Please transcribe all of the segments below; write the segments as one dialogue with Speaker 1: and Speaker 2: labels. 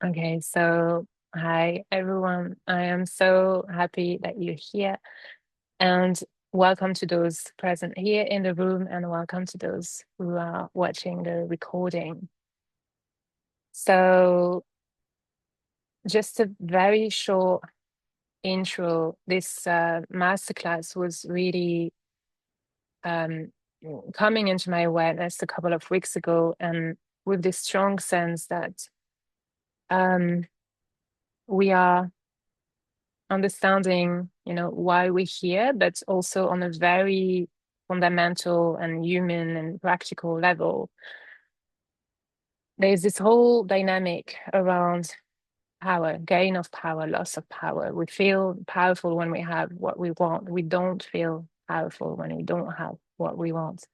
Speaker 1: Okay, so hi everyone. I am so happy that you're here, and welcome to those present here in the room, and welcome to those who are watching the recording. So, just a very short intro. This masterclass was really um, coming into my awareness a couple of weeks ago, and with this strong sense that um, we are understanding, why we're here, but also on a very fundamental and human and practical level. There's this whole dynamic around power, gain of power, loss of power. We feel powerful when we have what we want. We don't feel powerful when we don't have what we want.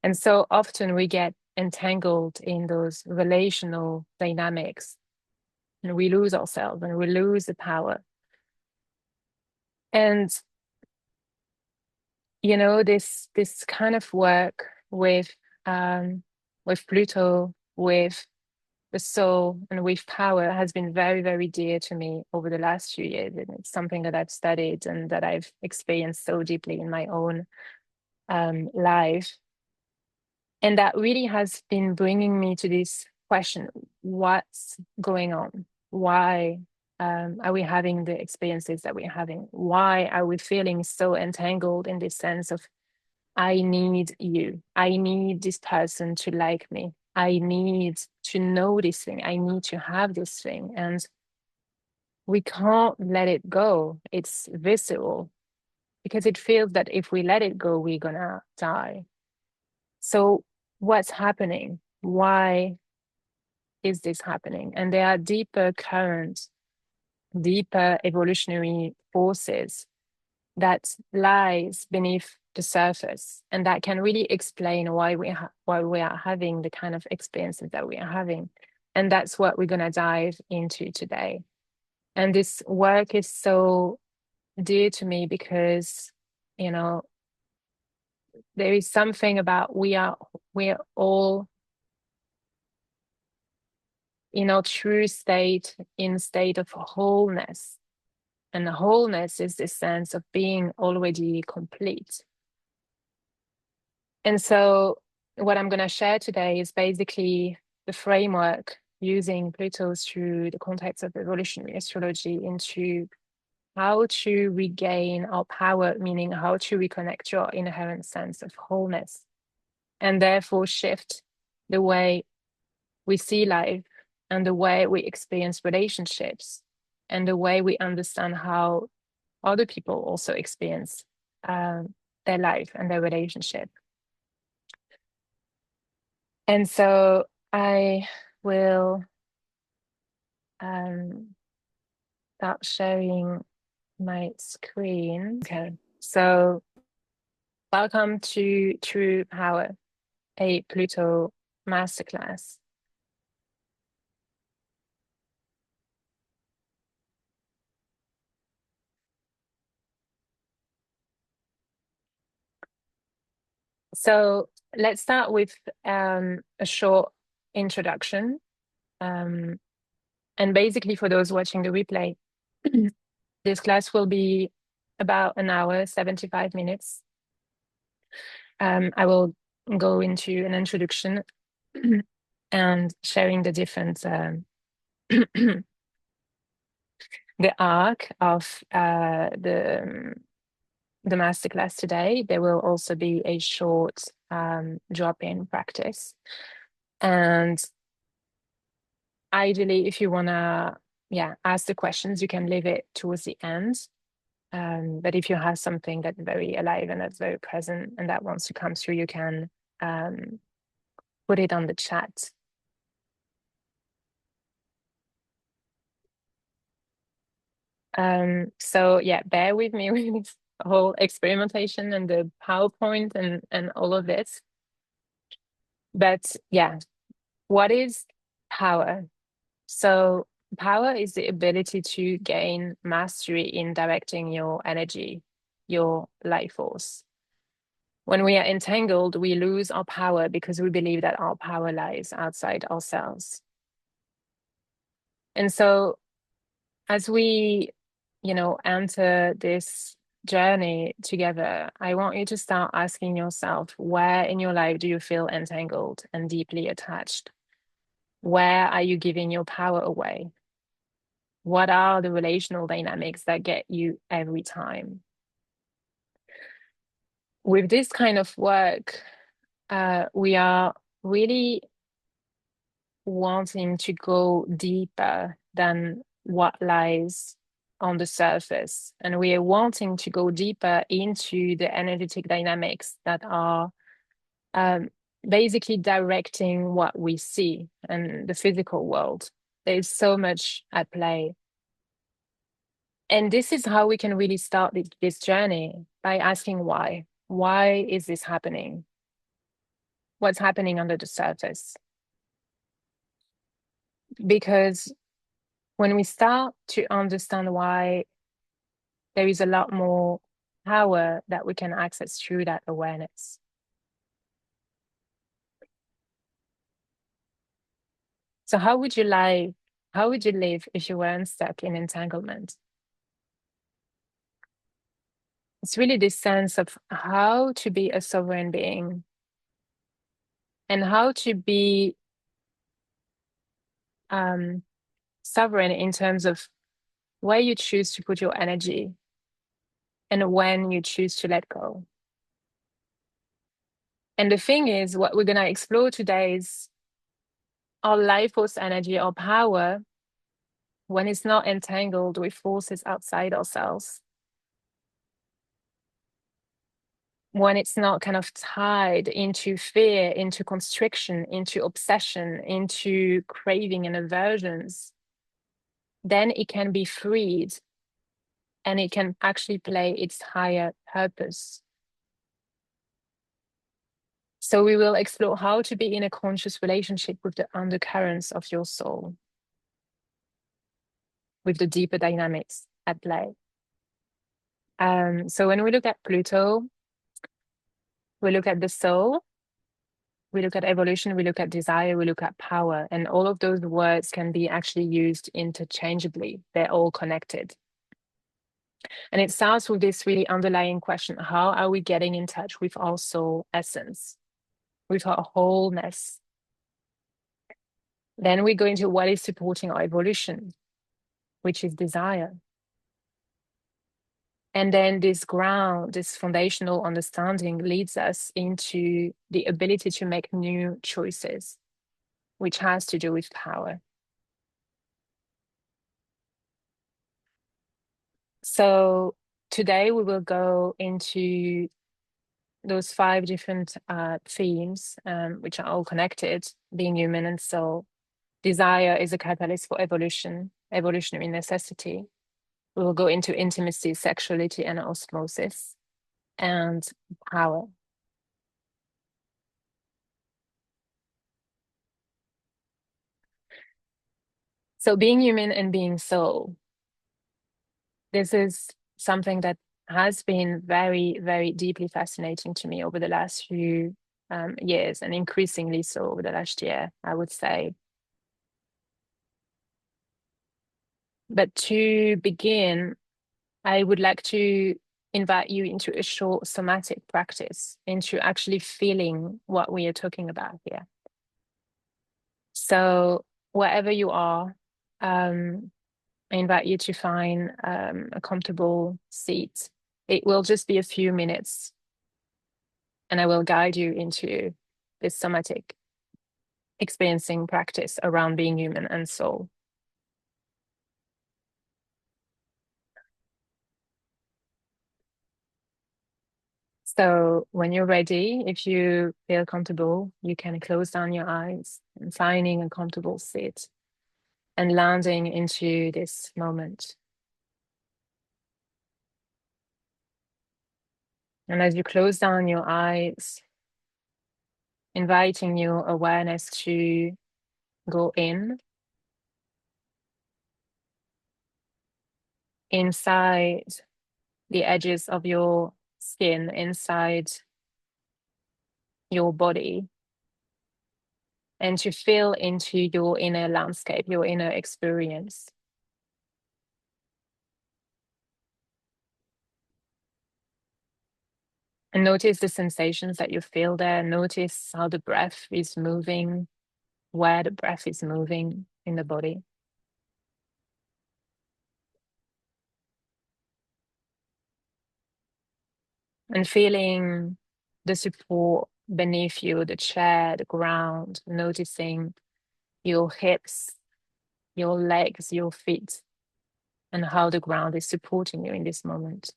Speaker 1: And so often we get entangled in those relational dynamics and we lose ourselves and we lose the power. And this kind of work with Pluto, with the soul, and with power has been very, very dear to me over the last few years. And it's something that I've studied and that I've experienced so deeply in my own life. And that really has been bringing me to this question: what's going on? Why are we having the experiences that we're having? Why are we feeling so entangled in this sense of I need you. I need this person to like me. I need to know this thing. I need to have this thing. And we can't let it go. It's visceral because it feels that if we let it go, we're going to die. So, what's happening? Why is this happening? And there are deeper currents, deeper evolutionary forces that lies beneath the surface, and that can really explain why we are having the kind of experiences that we are having. And that's what we're going to dive into today. And this work is so dear to me because you know there is something about we're all in our true state, in state of wholeness. And the wholeness is this sense of being already complete. And so what I'm going to share today is basically the framework using Pluto through the context of evolutionary astrology into how to regain our power, meaning how to reconnect your inherent sense of wholeness, and therefore shift the way we see life and the way we experience relationships and the way we understand how other people also experience their life and their relationship. And so I will start sharing my screen. Okay, so welcome to True Power, a Pluto Masterclass. So let's start with a short introduction. And basically, for those watching the replay, this class will be about an hour, 75 minutes. I will go into an introduction and sharing the different the arc of the masterclass today. There will also be a short drop-in practice, and ideally, if you wanna ask the questions, you can leave it towards the end. But if you have something that's very alive and that's very present and that wants to come through, you can put it on the chat. So yeah, bear with me with this whole experimentation and the PowerPoint and all of this. But yeah, what is power? So power is the ability to gain mastery in directing your energy, your life force. When we are entangled, we lose our power because we believe that our power lies outside ourselves. And so as we, enter this journey together, I want you to start asking yourself, where in your life do you feel entangled and deeply attached? Where are you giving your power away? What are the relational dynamics that get you every time? With this kind of work, we are really wanting to go deeper than what lies on the surface. And we are wanting to go deeper into the energetic dynamics that are um, basically directing what we see and the physical world. There's so much at play. And this is how we can really start this journey, by asking why. Why is this happening? What's happening under the surface? Because when we start to understand why, there is a lot more power that we can access through that awareness. So how would you live if you weren't stuck in entanglement? It's really this sense of how to be a sovereign being and how to be sovereign in terms of where you choose to put your energy and when you choose to let go. And the thing is, what we're going to explore today is our life force energy, our power, when it's not entangled with forces outside ourselves, when it's not kind of tied into fear, into constriction, into obsession, into craving and aversions, then it can be freed and it can actually play its higher purpose. So we will explore how to be in a conscious relationship with the undercurrents of your soul, with the deeper dynamics at play. So when we look at Pluto, we look at the soul, we look at evolution, we look at desire, we look at power, and all of those words can be actually used interchangeably. They're all connected. And it starts with this really underlying question: how are we getting in touch with our soul essence, with our wholeness? Then we go into what is supporting our evolution, which is desire. And then this ground, this foundational understanding leads us into the ability to make new choices, which has to do with power. So today we will go into those 5 different themes, which are all connected: being human and soul. Desire is a catalyst for evolution, evolutionary necessity. We will go into intimacy, sexuality, and osmosis, and power. So being human and being soul, this is something that has been very, very deeply fascinating to me over the last few years, and increasingly so over the last year, I would say. But to begin, I would like to invite you into a short somatic practice, into actually feeling what we are talking about here. So wherever you are, I invite you to find a comfortable seat. It will just be a few minutes, and I will guide you into this somatic experiencing practice around being human and soul. So when you're ready, if you feel comfortable, you can close down your eyes and finding a comfortable seat and landing into this moment. And as you close down your eyes, inviting your awareness to go inside the edges of your skin, inside your body, and to feel into your inner landscape, your inner experience. And notice the sensations that you feel there. Notice how the breath is moving, where the breath is moving in the body. And feeling the support beneath you, the chair, the ground, noticing your hips, your legs, your feet, and how the ground is supporting you in this moment.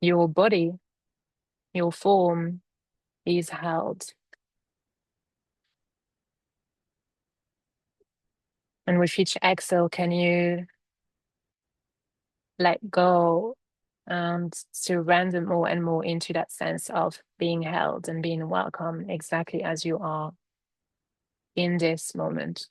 Speaker 1: Your body, your form is held. And with each exhale, can you let go and surrender more and more into that sense of being held and being welcome exactly as you are in this moment?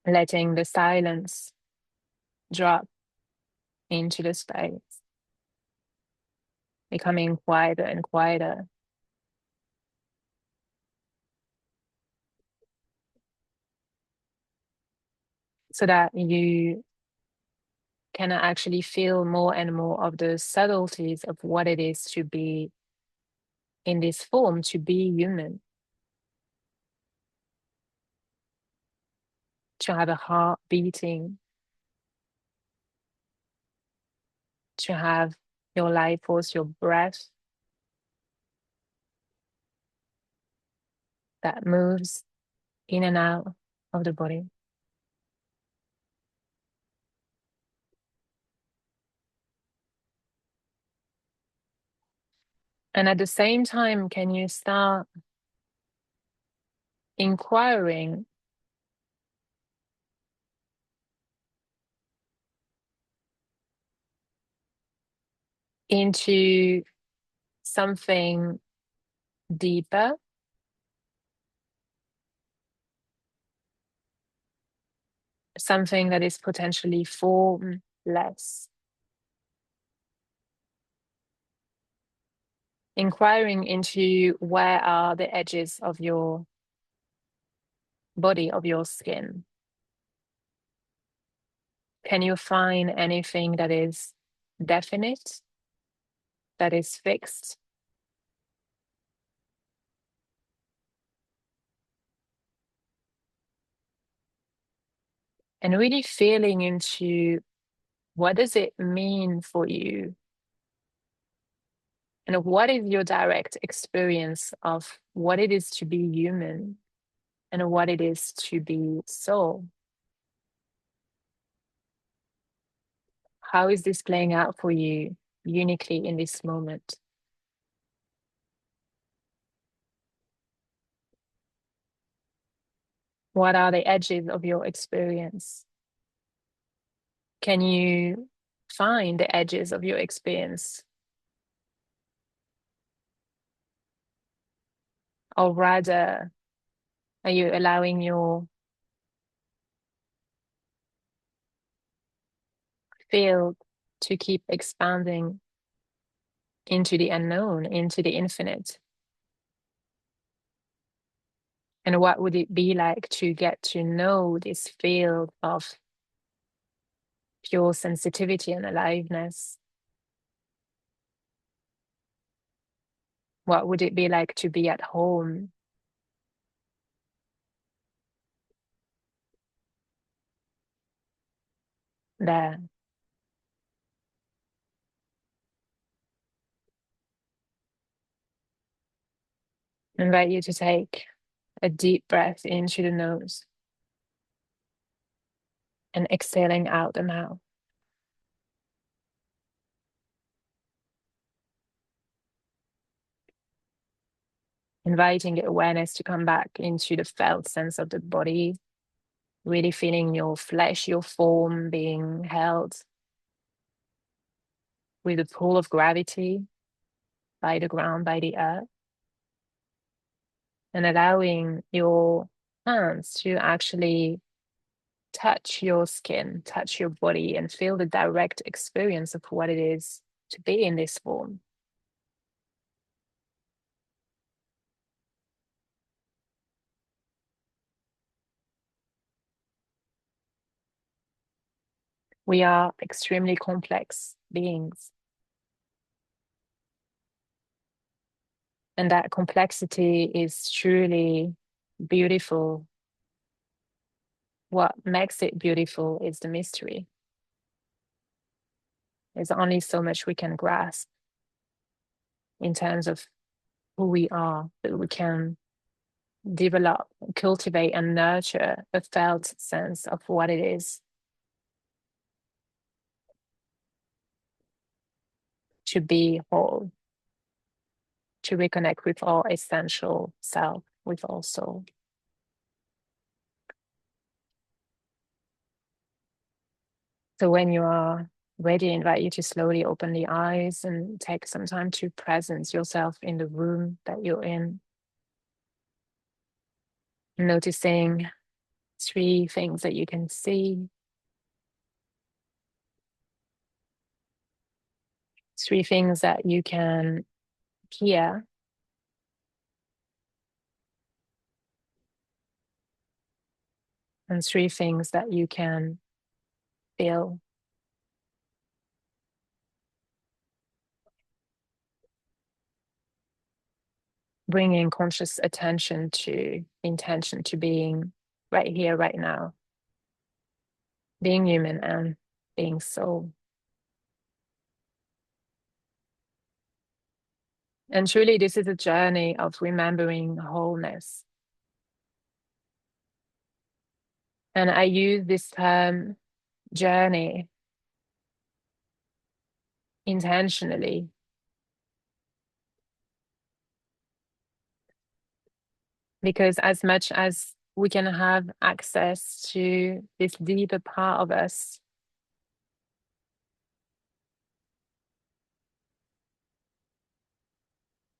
Speaker 1: Letting the silence drop into the space, becoming quieter and quieter, so that you can actually feel more and more of the subtleties of what it is to be in this form, to be human, to have a heart beating, to have your life force, your breath that moves in and out of the body. And at the same time, can you start inquiring into something deeper, something that is potentially formless? Inquiring into where are the edges of your body, of your skin. Can you find anything that is definite, that is fixed? And really feeling into what does it mean for you? And what is your direct experience of what it is to be human and what it is to be soul? How is this playing out for you uniquely in this moment? What are the edges of your experience? Can you find the edges of your experience? Or rather, are you allowing your field to keep expanding into the unknown, into the infinite? And what would it be like to get to know this field of pure sensitivity and aliveness? What would it be like to be at home there? I invite you to take a deep breath into the nose and exhaling out the mouth. Inviting the awareness to come back into the felt sense of the body, really feeling your flesh, your form being held with the pull of gravity by the ground, by the earth. and allowing your hands to actually touch your skin, touch your body, and feel the direct experience of what it is to be in this form. We are extremely complex beings. And that complexity is truly beautiful. What makes it beautiful is the mystery. There's only so much we can grasp in terms of who we are, but we can develop, cultivate, and nurture a felt sense of what it is to be whole, to reconnect with our essential self, with our soul. So when you are ready, I invite you to slowly open the eyes and take some time to presence yourself in the room that you're in. Noticing 3 things that you can see, 3 things that you can hear, and 3 things that you can feel. Bringing conscious attention to intention, to being right here, right now, being human and being soul. And truly, this is a journey of remembering wholeness. And I use this term journey intentionally because as much as we can have access to this deeper part of us,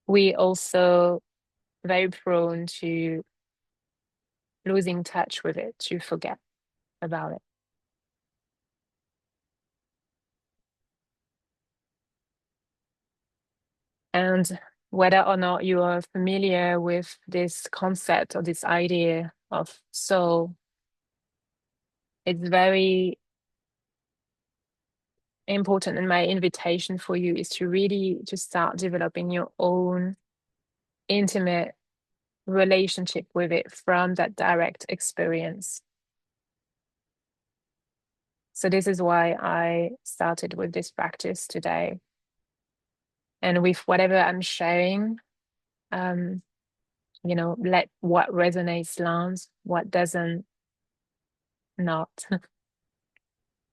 Speaker 1: we also very prone to losing touch with it, to forget about it. And whether or not you are familiar with this concept or this idea of soul, it's very important, and my invitation for you is to really to start developing your own intimate relationship with it from that direct experience. So this is why I started with this practice today. And with whatever I'm sharing, let what resonates land, what doesn't, not.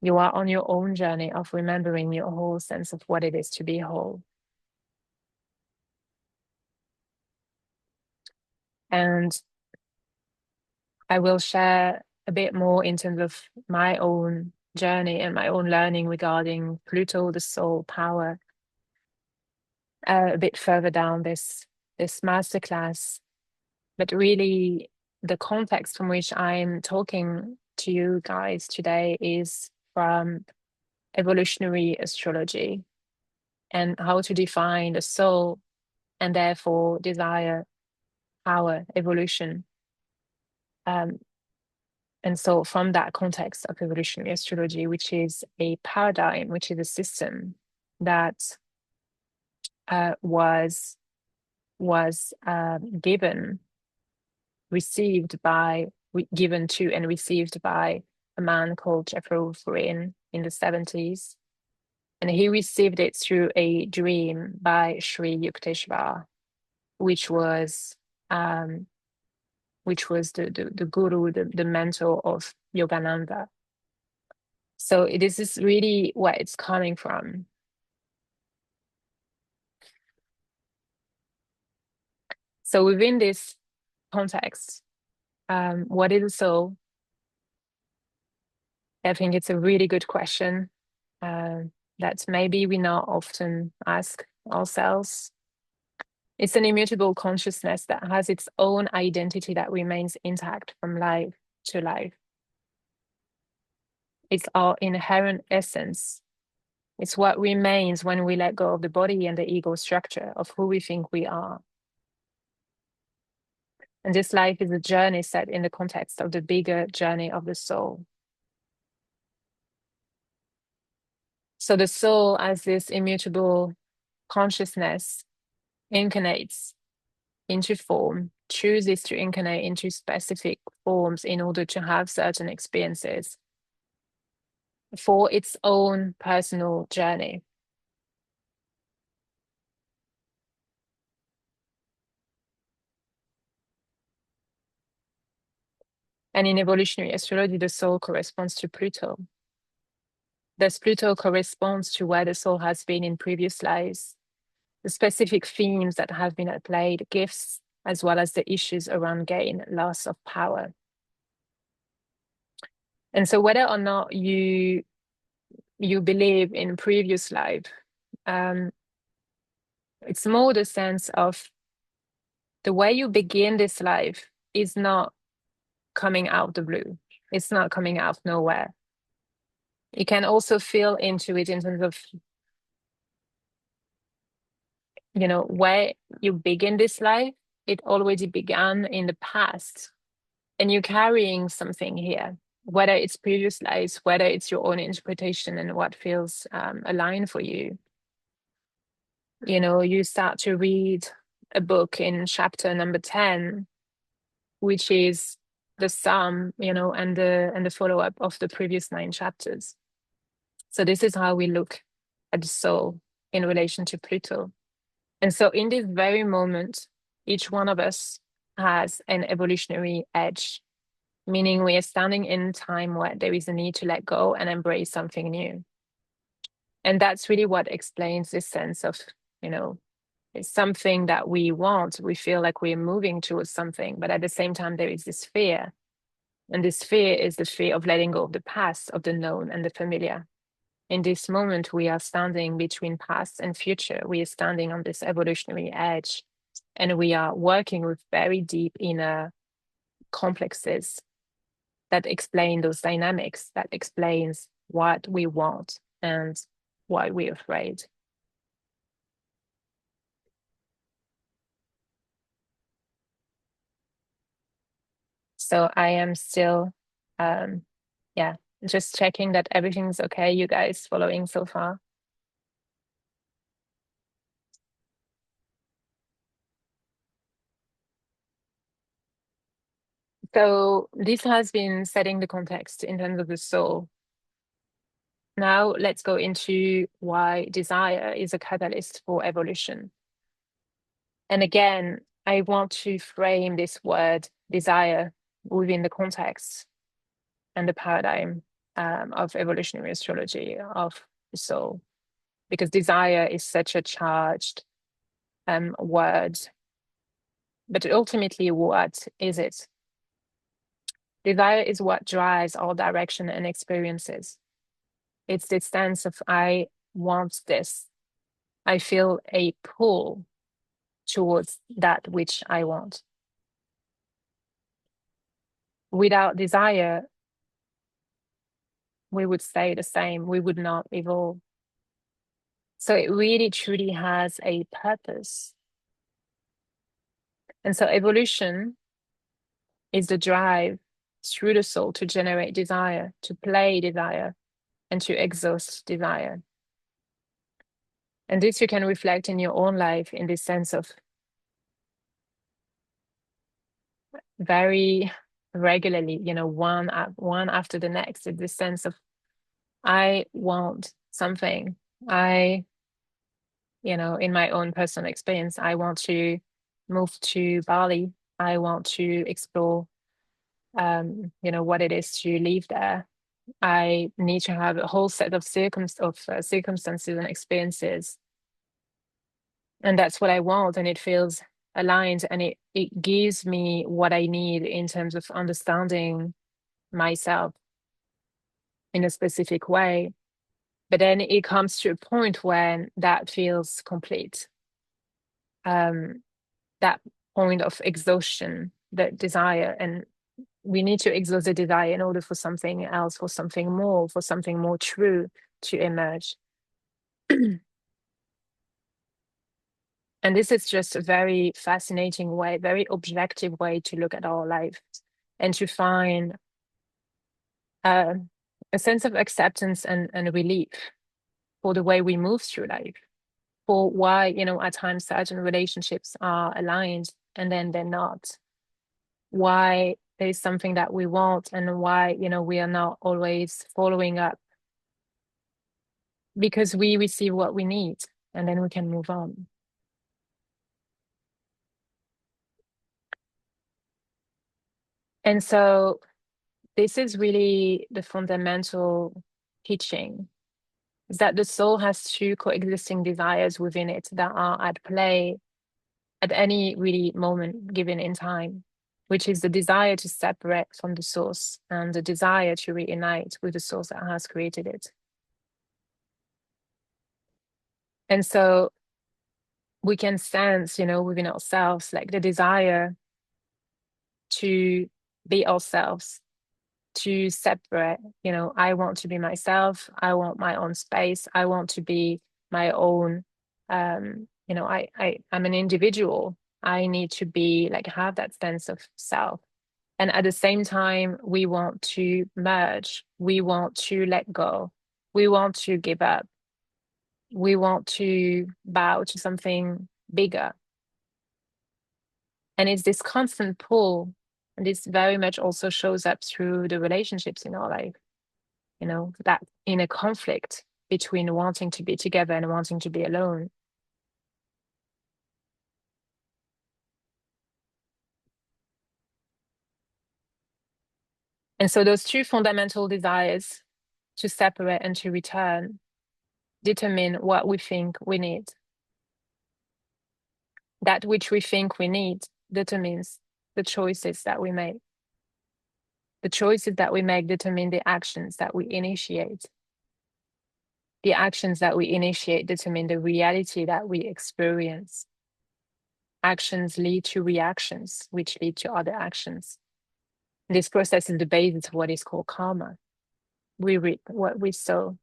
Speaker 1: You are on your own journey of remembering your whole sense of what it is to be whole. And I will share a bit more in terms of my own journey and my own learning regarding Pluto, the soul power, a bit further down this masterclass. But really, the context from which I'm talking to you guys today is from evolutionary astrology and how to define the soul and therefore desire, power, evolution. And so from that context of evolutionary astrology, which is a paradigm, which is a system that was given to and received by a man called Jeffrey in the 70s. And he received it through a dream by Sri Yukteswar, which was the guru, the mentor of Yogananda. So this is really where it's coming from. So within this context, what is a soul? I think it's a really good question that maybe we not often ask ourselves. It's an immutable consciousness that has its own identity that remains intact from life to life. It's our inherent essence. It's what remains when we let go of the body and the ego structure of who we think we are. And this life is a journey set in the context of the bigger journey of the soul. So the soul, as this immutable consciousness, incarnates into form, chooses to incarnate into specific forms in order to have certain experiences for its own personal journey. And in evolutionary astrology, the soul corresponds to Pluto. Thus, Pluto corresponds to where the soul has been in previous lives, the specific themes that have been played, gifts, as well as the issues around gain, loss of power. And so whether or not you believe in previous life, it's more the sense of the way you begin this life is not coming out of the blue. It's not coming out of nowhere. You can also feel into it in terms of, where you begin this life. It already began in the past, and you're carrying something here, whether it's previous lives, whether it's your own interpretation and what feels aligned for you. You start to read a book in chapter number 10, which is the sum, and the follow-up of the previous 9 chapters. So this is how we look at the soul in relation to Pluto. And so in this very moment, each one of us has an evolutionary edge, meaning we are standing in time where there is a need to let go and embrace something new. And that's really what explains this sense of, it's something that we want. We feel like we're moving towards something, but at the same time, there is this fear. And this fear is the fear of letting go of the past, of the known and the familiar. In this moment, we are standing between past and future. We are standing on this evolutionary edge, and we are working with very deep inner complexes that explain those dynamics, that explains what we want and why we're afraid. So I am still, just checking that everything's okay. You guys following so far? So this has been setting the context in terms of the soul. Now let's go into why desire is a catalyst for evolution. And again, I want to frame this word desire within the context and the paradigm of evolutionary astrology of the soul, because desire is such a charged word. But ultimately, what is it? Desire is what drives all direction and experiences. It's the sense of I want this. I feel a pull towards that which I want. Without desire, we would stay the same. We would not evolve. So it really truly has a purpose. And so evolution is the drive through the soul to generate desire, to play desire, and to exhaust desire. And this you can reflect in your own life in this sense of very regularly, one after the next, in this sense of I want something. In my own personal experience, I want to move to Bali. I want to explore, what it is to live there. I need to have a whole set of circumstances and experiences. And that's what I want. And it feels aligned, and it gives me what I need in terms of understanding myself in a specific way. But then it comes to a point when that feels complete. that point of exhaustion, the desire. And we need to exhaust the desire in order for something else, for something more true to emerge. And this is just a very fascinating way, very objective way to look at our life and to find a sense of acceptance and relief for the way we move through life, for why, at times certain relationships are aligned and then they're not, why there's something that we want and why, we are not always following up, because we receive what we need and then we can move on. And so this is really the fundamental teaching, is that the soul has two coexisting desires within it that are at play at any really moment given in time, which is the desire to separate from the source and the desire to reunite with the source that has created it. And so we can sense, within ourselves, like the desire to be ourselves, to separate. I want to be myself. I want my own space. I want to be my own. I'm an individual. I need to be like have that sense of self. And at the same time, we want to merge. We want to let go. We want to give up. We want to bow to something bigger. And it's this constant pull. And this very much also shows up through the relationships in our life, that inner conflict between wanting to be together and wanting to be alone. And so those two fundamental desires, to separate and to return, determine what we think we need. That which we think we need determines the choices that we make. The choices that we make determine the actions that we initiate. The actions that we initiate determine the reality that we experience. Actions lead to reactions, which lead to other actions. This process is the basis of what is called karma. We reap what we sow.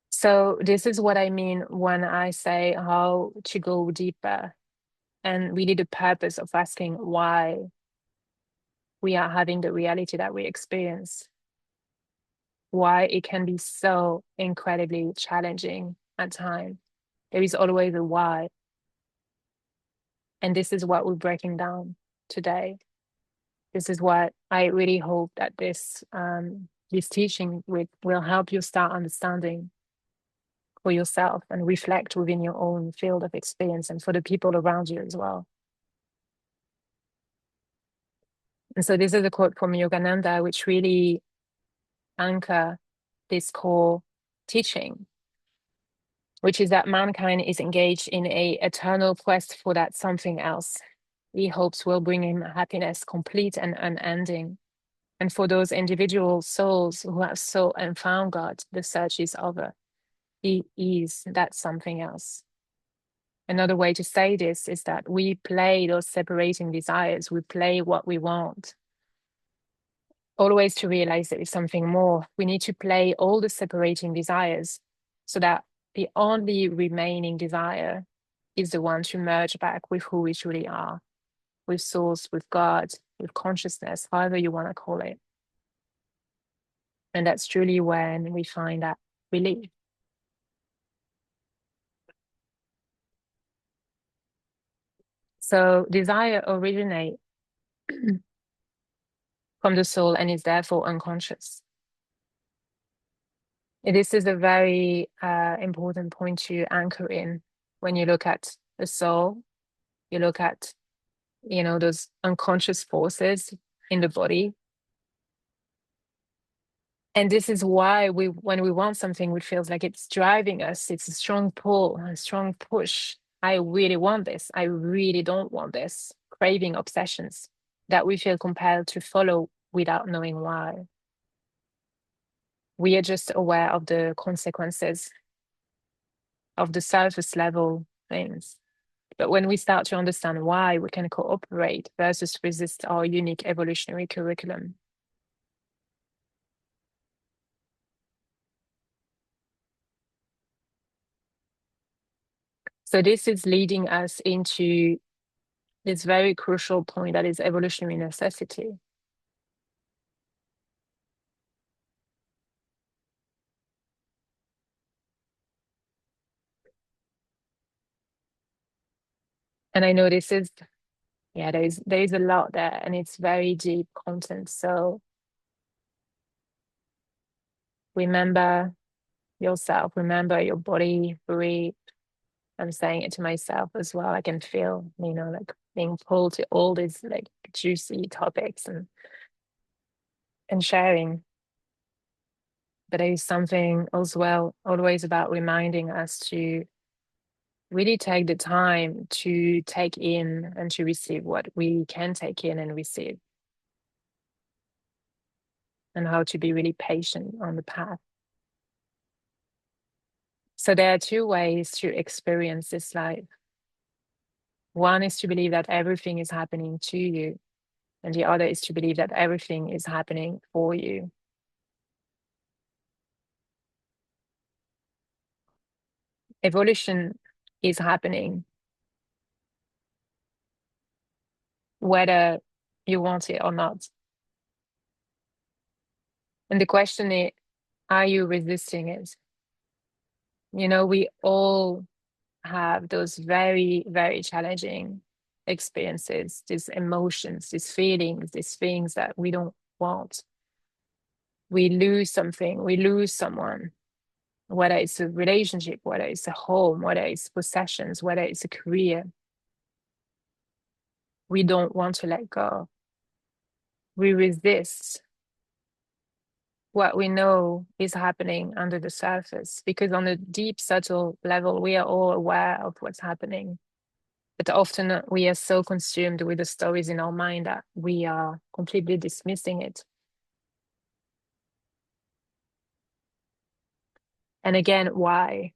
Speaker 1: So this is what I mean when I say how to go deeper, and really the purpose of asking why we are having the reality that we experience, why it can be so incredibly challenging at times. There is always a why. And this is what we're breaking down today. This is what I really hope that this teaching will help you start understanding for yourself and reflect within your own field of experience and for the people around you as well. And so this is a quote from Yogananda, which really anchor this core teaching, which is that mankind is engaged in an eternal quest for that something else he hopes will bring him happiness complete and unending. And for those individual souls who have sought and found God, the search is over. He is that something else. Another way to say this is that we play those separating desires. We play what we want. Always to realize there is something more. We need to play all the separating desires so that the only remaining desire is the one to merge back with who we truly are, with source, with God, with consciousness, however you want to call it. And that's truly when we find that relief. So desire originates from the soul and is therefore unconscious. This is a very important point to anchor in when you look at the soul. You look at, those unconscious forces in the body. And this is why when we want something, it feels like it's driving us. It's a strong pull, a strong push. I really want this. I really don't want this. Craving obsessions that we feel compelled to follow without knowing why. We are just aware of the consequences. of the surface level things. But when we start to understand why, we can cooperate versus resist our unique evolutionary curriculum. So this is leading us into this very crucial point that is evolutionary necessity. And I know this is, yeah, there is a lot there, and it's very deep content. So remember yourself, remember your body, breathe. I'm saying it to myself as well. I can feel, like being pulled to all these like juicy topics and sharing. But there is something as well always about reminding us to really take the time to take in and to receive what we can take in and receive, and how to be really patient on the path. So there are two ways to experience this life. One is to believe that everything is happening to you, and the other is to believe that everything is happening for you. Evolution is happening, whether you want it or not. And the question is, are you resisting it? We all have those very, very challenging experiences, these emotions, these feelings, these things that we don't want. We lose something, we lose someone, whether it's a relationship, whether it's a home, whether it's possessions, whether it's a career. We don't want to let go. We resist what we know is happening under the surface, because on a deep, subtle level, we are all aware of what's happening. But often we are so consumed with the stories in our mind that we are completely dismissing it. And again, why?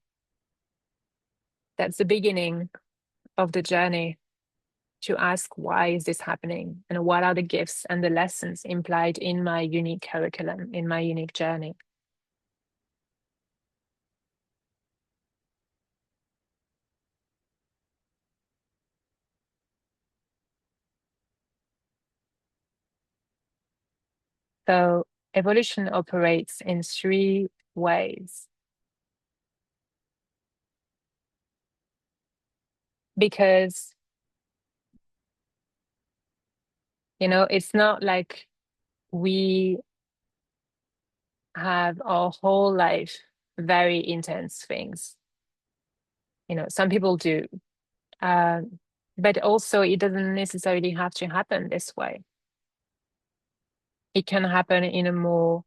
Speaker 1: That's the beginning of the journey, to ask, why is this happening? And what are the gifts and the lessons implied in my unique curriculum, in my unique journey? So evolution operates in three ways. Because, it's not like we have our whole life very intense things. Some people do. But also, it doesn't necessarily have to happen this way. It can happen in a more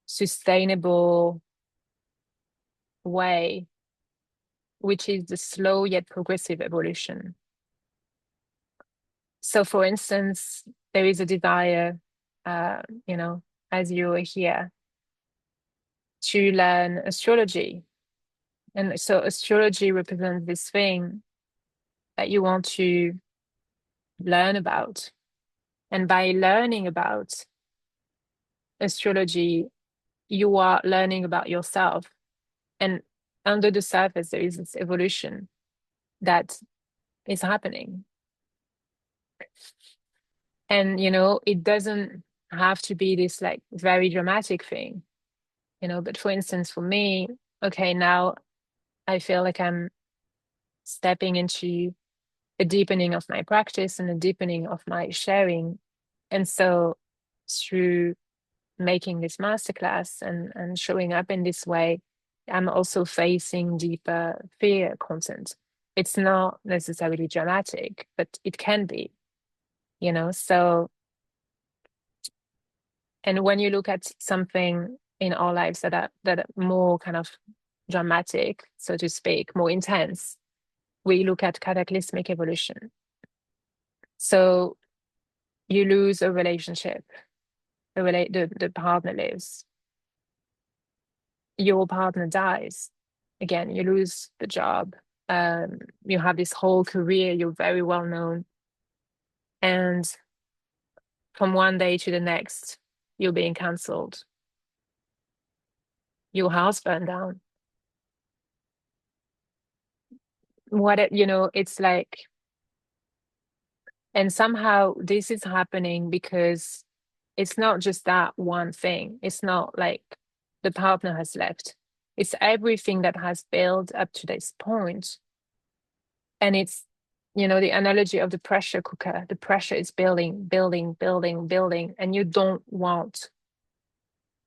Speaker 1: sustainable way, which is the slow yet progressive evolution. So, for instance, there is a desire, as you are here, to learn astrology. And so astrology represents this thing that you want to learn about. And by learning about astrology, you are learning about yourself. And under the surface, there is this evolution that is happening. And, it doesn't have to be this like very dramatic thing, but for instance, for me, okay, now I feel like I'm stepping into a deepening of my practice and a deepening of my sharing. And so through making this masterclass and showing up in this way, I'm also facing deeper fear content. It's not necessarily dramatic, but it can be, so. And when you look at something in our lives that are more kind of dramatic, so to speak, more intense, we look at cataclysmic evolution. So you lose a relationship, the partner lives, your partner dies, again, you lose the job. You have this whole career, you're very well known. And from one day to the next, you're being cancelled. Your house burned down. It's like, and somehow this is happening because it's not just that one thing. It's not like the partner has left. It's everything that has built up to this point. And it's, the analogy of the pressure cooker. The pressure is building, building, building, building, and you don't want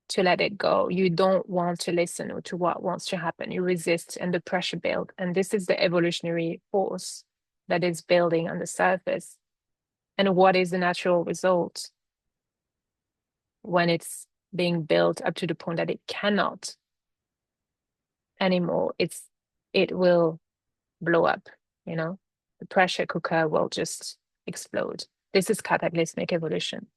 Speaker 1: to let it go. You don't want to listen to what wants to happen. You resist, and the pressure builds. And this is the evolutionary force that is building on the surface. And what is the natural result when it's being built up to the point that it cannot anymore? It will blow up, the pressure cooker will just explode. This is cataclysmic evolution.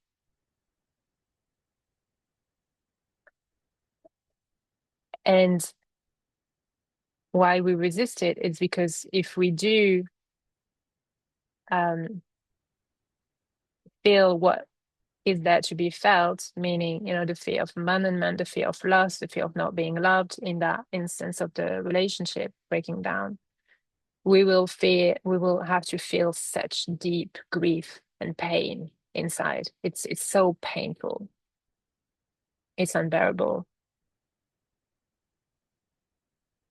Speaker 1: And why we resist it is because if we do feel what is there to be felt, meaning, the fear of abandonment, the fear of loss, the fear of not being loved in that instance of the relationship breaking down, we will have to feel such deep grief and pain inside. It's so painful. It's unbearable.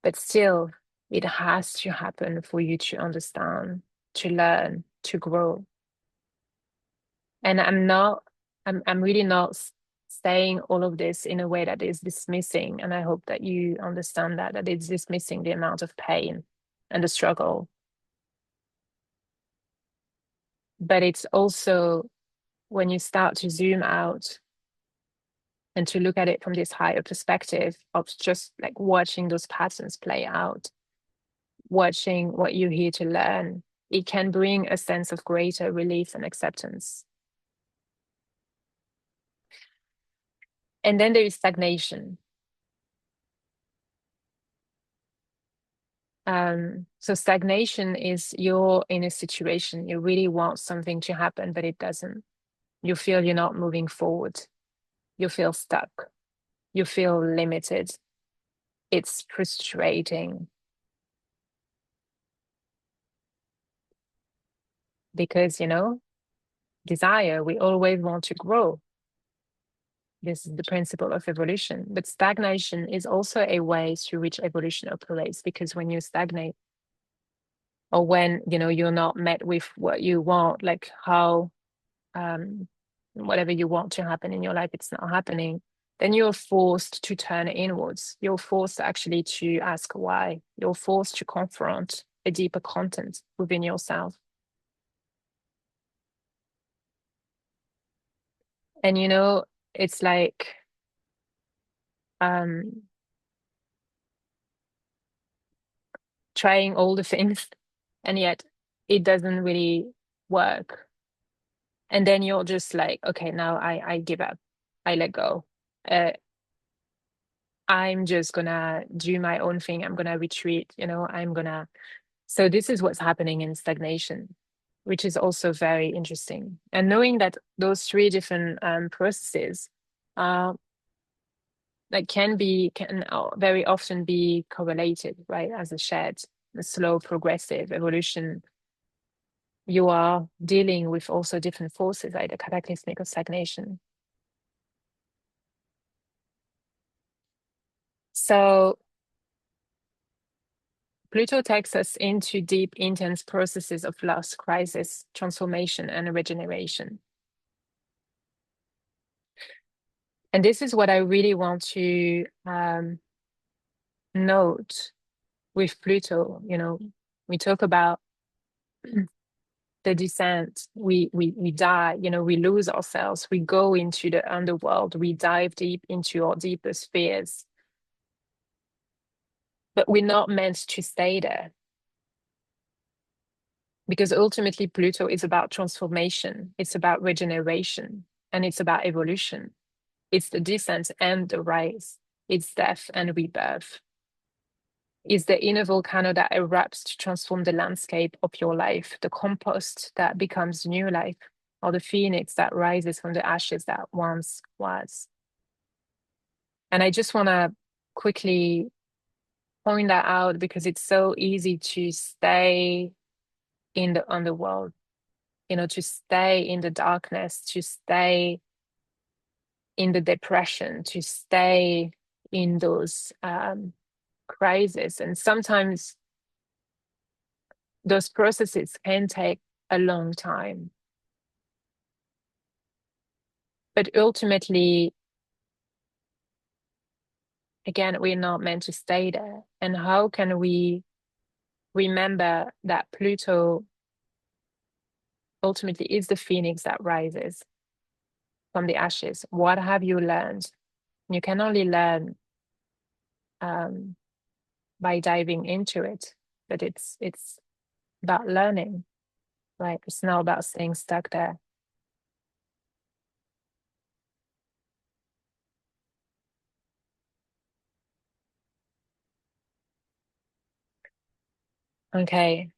Speaker 1: But still, it has to happen for you to understand, to learn, to grow. And I'm really not saying all of this in a way that is dismissing. And I hope that you understand that it's dismissing the amount of pain and the struggle. But it's also when you start to zoom out and to look at it from this higher perspective of just like watching those patterns play out, watching what you're here to learn, it can bring a sense of greater relief and acceptance. And then there is stagnation. So stagnation is you're in a situation, you really want something to happen, but it doesn't. You feel you're not moving forward. You feel stuck. You feel limited. It's frustrating. Because, desire, we always want to grow. This is the principle of evolution. But stagnation is also a way through which evolution operates, because when you stagnate, or when, you're not met with what you want, like how whatever you want to happen in your life, it's not happening, then you're forced to turn inwards. You're forced actually to ask why. You're forced to confront a deeper content within yourself. And it's like trying all the things, and yet it doesn't really work. And then you're just like, okay, now I give up. I let go. I'm just gonna do my own thing. I'm gonna retreat, So this is what's happening in stagnation, which is also very interesting. And knowing that those three different processes can very often be correlated, right? As a shared, a slow, progressive evolution. You are dealing with also different forces, either cataclysmic or stagnation. So Pluto takes us into deep, intense processes of loss, crisis, transformation, and regeneration. And this is what I really want to note with Pluto. We talk about the descent, we die, we lose ourselves, we go into the underworld, we dive deep into our deepest fears. But we're not meant to stay there. Because ultimately, Pluto is about transformation, it's about regeneration, and it's about evolution. It's the descent and the rise. It's death and rebirth. is the inner volcano that erupts to transform the landscape of your life, the compost that becomes new life, or the phoenix that rises from the ashes that once was. And I just want to quickly point that out because it's so easy to stay in the underworld, to stay in the darkness, to stay in the depression, to stay in those crises. And sometimes those processes can take a long time. But ultimately, again, we're not meant to stay there. And how can we remember that Pluto ultimately is the phoenix that rises from the ashes? What have you learned? You can only learn by diving into it, but it's about learning, right? It's not about staying stuck there. Okay.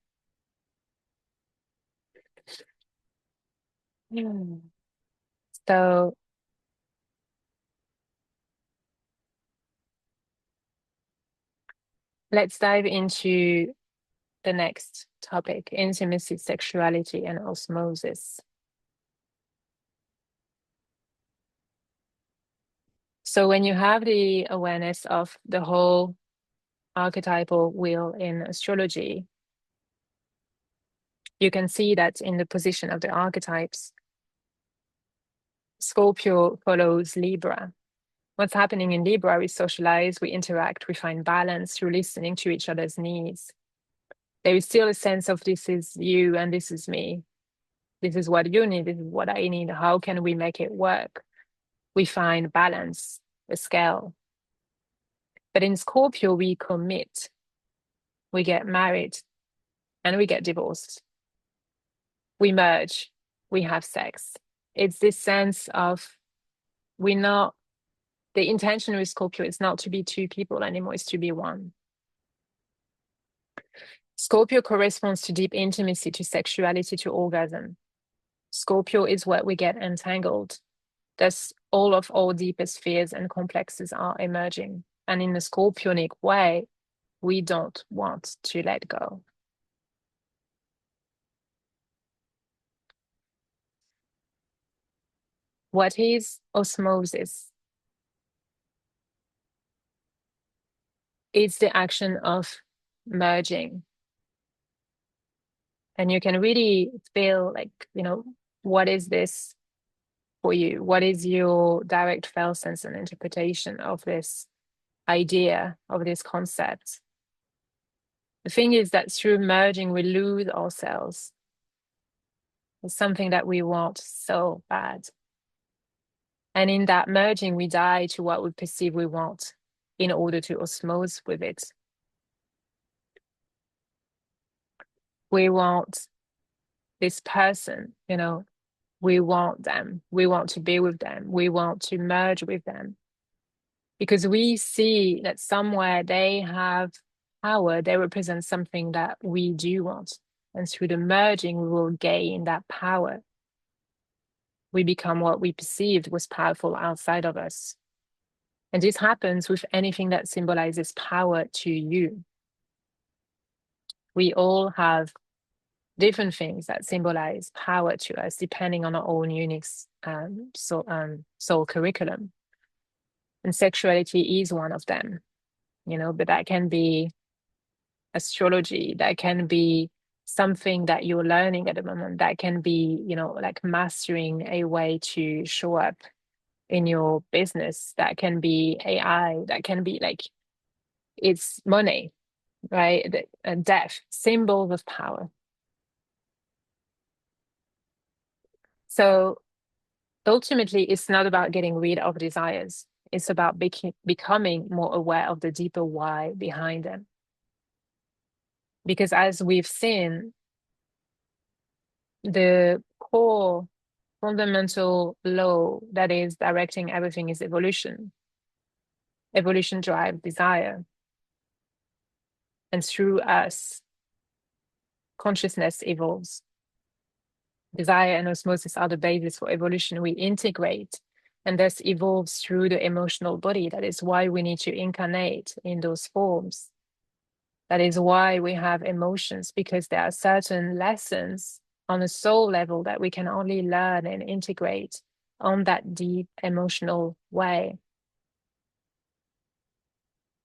Speaker 1: So let's dive into the next topic: intimacy, sexuality, and osmosis. So when you have the awareness of the whole archetypal wheel in astrology, you can see that in the position of the archetypes, Scorpio follows Libra. What's happening in Libra? We socialize, we interact, we find balance through listening to each other's needs. There is still a sense of this is you and this is me. This is what you need, this is what I need. How can we make it work? We find balance, a scale. But in Scorpio, we commit, we get married, and we get divorced. We merge, we have sex. It's this sense of we're not, the intention with Scorpio is not to be two people anymore, it's to be one. Scorpio corresponds to deep intimacy, to sexuality, to orgasm. Scorpio is where we get entangled. Thus, all of our deepest fears and complexes are emerging. And in the Scorpionic way, we don't want to let go. What is osmosis? It's the action of merging. And you can really feel like, what is this for you? What is your direct felt sense and interpretation of this idea, of this concept? The thing is that through merging, we lose ourselves. It's something that we want so bad. And in that merging, we die to what we perceive we want in order to osmose with it. We want this person, we want them. We want to be with them. We want to merge with them. Because we see that somewhere they have power, they represent something that we do want. And through the merging, we will gain that power. We become what we perceived was powerful outside of us. And this happens with anything that symbolizes power to you. We all have different things that symbolize power to us, depending on our own unique soul curriculum. And sexuality is one of them, but that can be astrology, that can be something that you're learning at the moment, that can be, like mastering a way to show up in your business, that can be AI, that can be like, it's money, right? Death, symbols of power. So ultimately, it's not about getting rid of desires. It's about becoming more aware of the deeper why behind them. Because as we've seen, the core fundamental law that is directing everything is evolution. Evolution drives desire. And through us, consciousness evolves. Desire and osmosis are the basis for evolution. We integrate and thus evolves through the emotional body. That is why we need to incarnate in those forms. That is why we have emotions, because there are certain lessons on a soul level that we can only learn and integrate on that deep emotional way.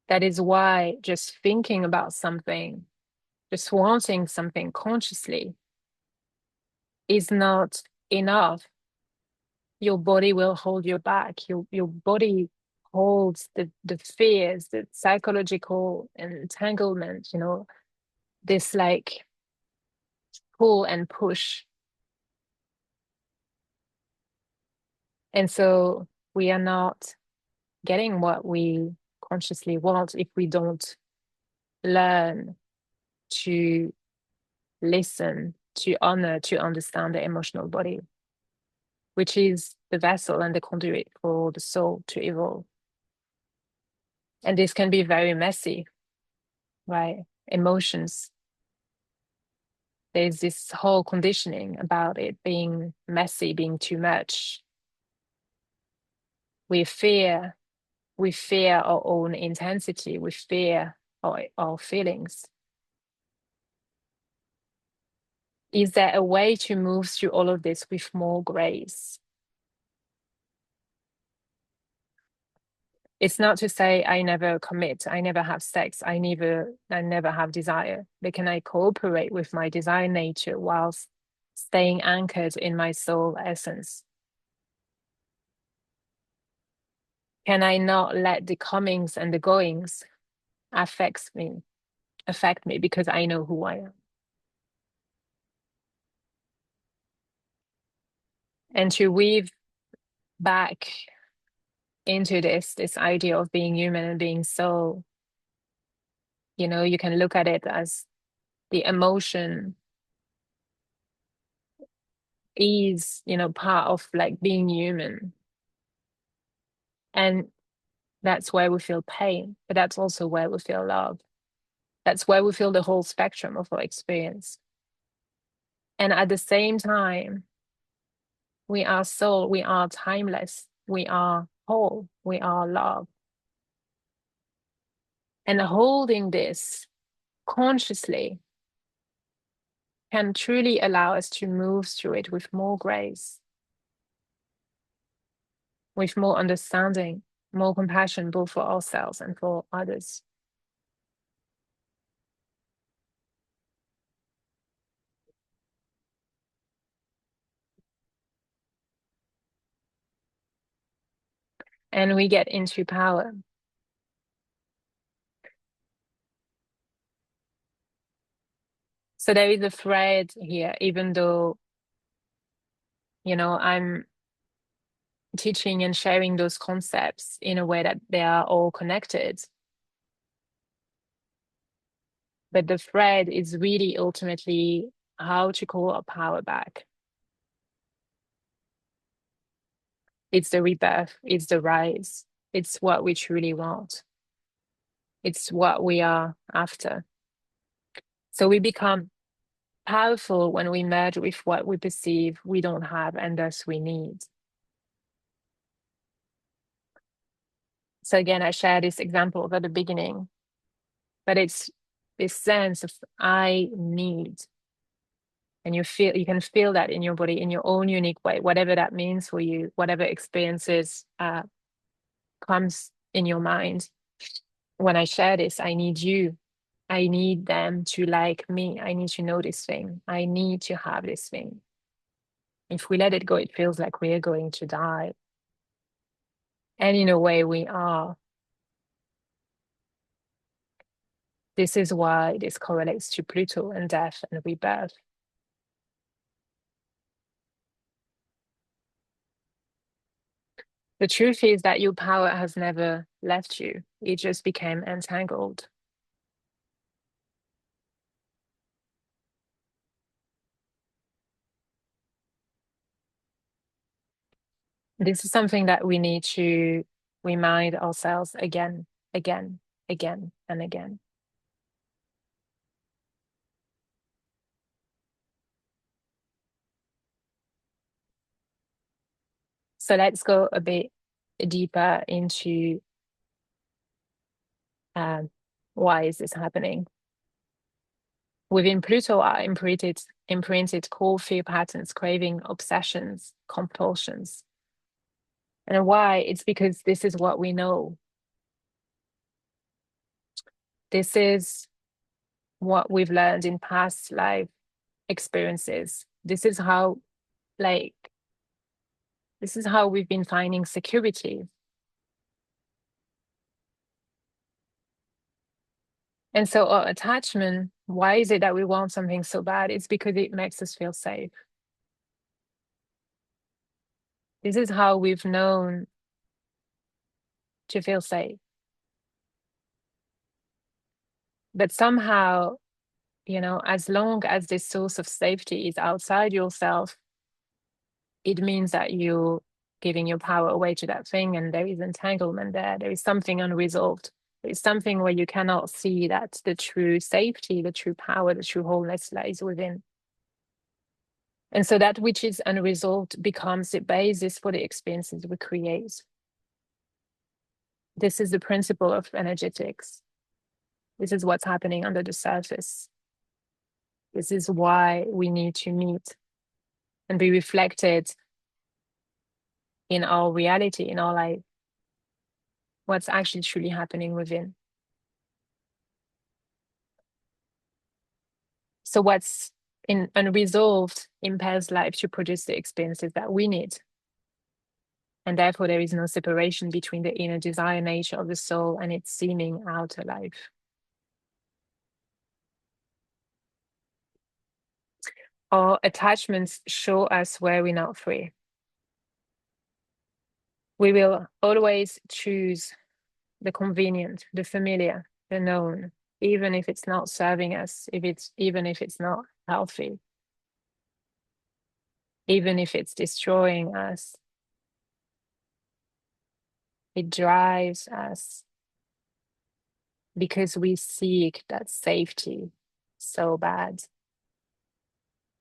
Speaker 1: That is why just thinking about something, just wanting something consciously is not enough. Your body will hold you back. Your body holds the fears, the psychological entanglement, this like pull and push. And so we are not getting what we consciously want if we don't learn to listen, to honor, to understand the emotional body, which is the vessel and the conduit for the soul to evolve. And this can be very messy, right? Emotions. There's this whole conditioning about it being messy, being too much. We fear our own intensity. We fear our feelings. Is there a way to move through all of this with more grace? It's not to say I never commit, I never have sex, I never have desire. But can I cooperate with my desire nature whilst staying anchored in my soul essence? Can I not let the comings and the goings affect me because I know who I am? And to weave back into this idea of being human and being soul, you can look at it as the emotion is, part of like being human. And that's where we feel pain, but that's also where we feel love. That's where we feel the whole spectrum of our experience. And at the same time, we are soul, we are timeless, we are whole, we are love. And holding this consciously can truly allow us to move through it with more grace, with more understanding, more compassion, both for ourselves and for others. And we get into power. So there is a thread here, even though, I'm teaching and sharing those concepts in a way that they are all connected. But the thread is really ultimately how to call our power back. It's the rebirth, it's the rise, it's what we truly want. It's what we are after. So we become powerful when we merge with what we perceive we don't have and thus we need. So again, I share this example at the beginning, but it's this sense of I need. And you can feel that in your body in your own unique way, whatever that means for you, whatever experiences comes in your mind. When I share this, I need you. I need them to like me. I need to know this thing. I need to have this thing. If we let it go, it feels like we're going to die. And in a way, we are. This is why this correlates to Pluto and death and rebirth. The truth is that your power has never left you. It just became entangled. This is something that we need to remind ourselves again, again, again, and again. So let's go a bit deeper into why is this happening? Within Pluto are imprinted core fear patterns, craving, obsessions, compulsions. And why? It's because this is what we know. This is what we've learned in past life experiences. This is how we've been finding security. And so our attachment, why is it that we want something so bad? It's because it makes us feel safe. This is how we've known to feel safe. But somehow, as long as this source of safety is outside yourself, it means that you're giving your power away to that thing, and there is entanglement there. There is something unresolved. There is something where you cannot see that the true safety, the true power, the true wholeness lies within. And so that which is unresolved becomes the basis for the experiences we create. This is the principle of energetics. This is what's happening under the surface. This is why we need to meet and be reflected in our reality, in our life, what's actually truly happening within. So what's unresolved impels life to produce the experiences that we need. And therefore, there is no separation between the inner desire nature of the soul and its seeming outer life. Our attachments show us where we're not free. We will always choose the convenient, the familiar, the known, even if it's not serving us, even if it's not healthy, even if it's destroying us. It drives us because we seek that safety so bad.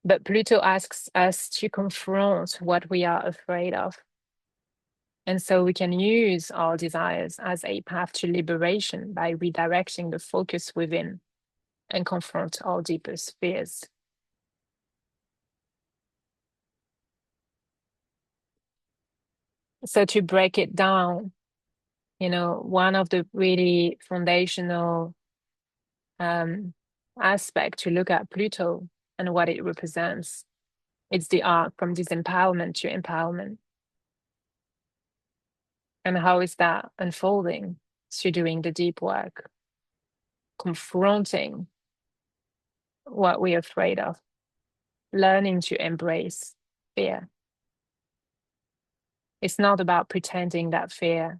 Speaker 1: But Pluto asks us to confront what we are afraid of. And so we can use our desires as a path to liberation by redirecting the focus within and confront our deepest fears. So to break it down, one of the really foundational aspect to look at Pluto and what it represents, it's the arc from disempowerment to empowerment. And how is that unfolding? Through doing the deep work, confronting what we're afraid of, learning to embrace fear. It's not about pretending that fear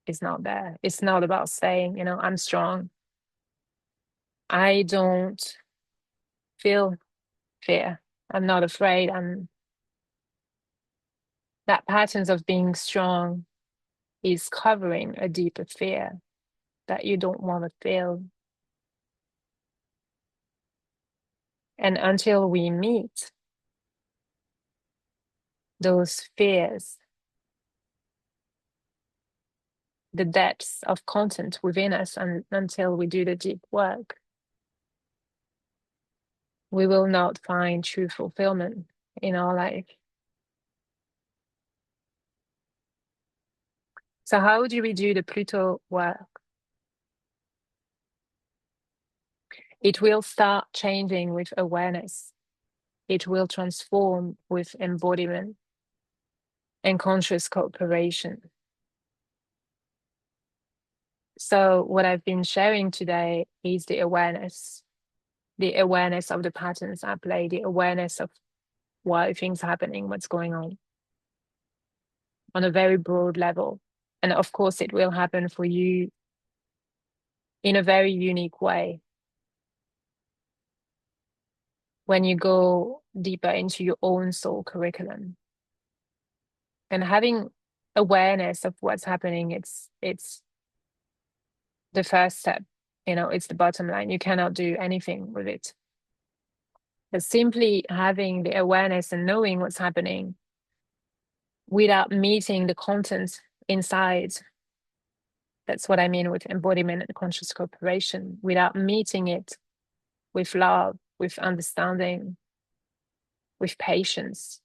Speaker 1: is not there. It's not about saying, I'm strong. I don't feel fear. I'm not afraid. That patterns of being strong is covering a deeper fear that you don't want to feel. And until we meet those fears, the depths of content within us, and until we do the deep work, we will not find true fulfillment in our life. So how do we do the Pluto work? It will start changing with awareness. It will transform with embodiment and conscious cooperation. So what I've been sharing today is the awareness of the patterns at play, the awareness of why things are happening, what's going on a very broad level. And of course, it will happen for you in a very unique way. When you go deeper into your own soul curriculum. And having awareness of what's happening, it's the first step. It's the bottom line. You cannot do anything with it. But simply having the awareness and knowing what's happening without meeting the content inside. That's what I mean with embodiment and conscious cooperation. Without meeting it with love, with understanding, with patience,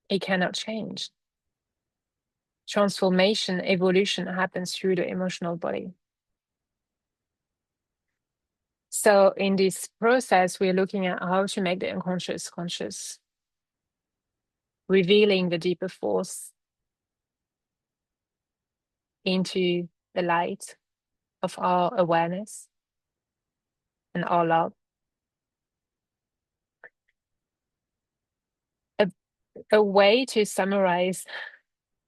Speaker 1: it cannot change. Transformation, evolution happens through the emotional body. So in this process, we're looking at how to make the unconscious conscious, revealing the deeper force into the light of our awareness and our love. A way to summarize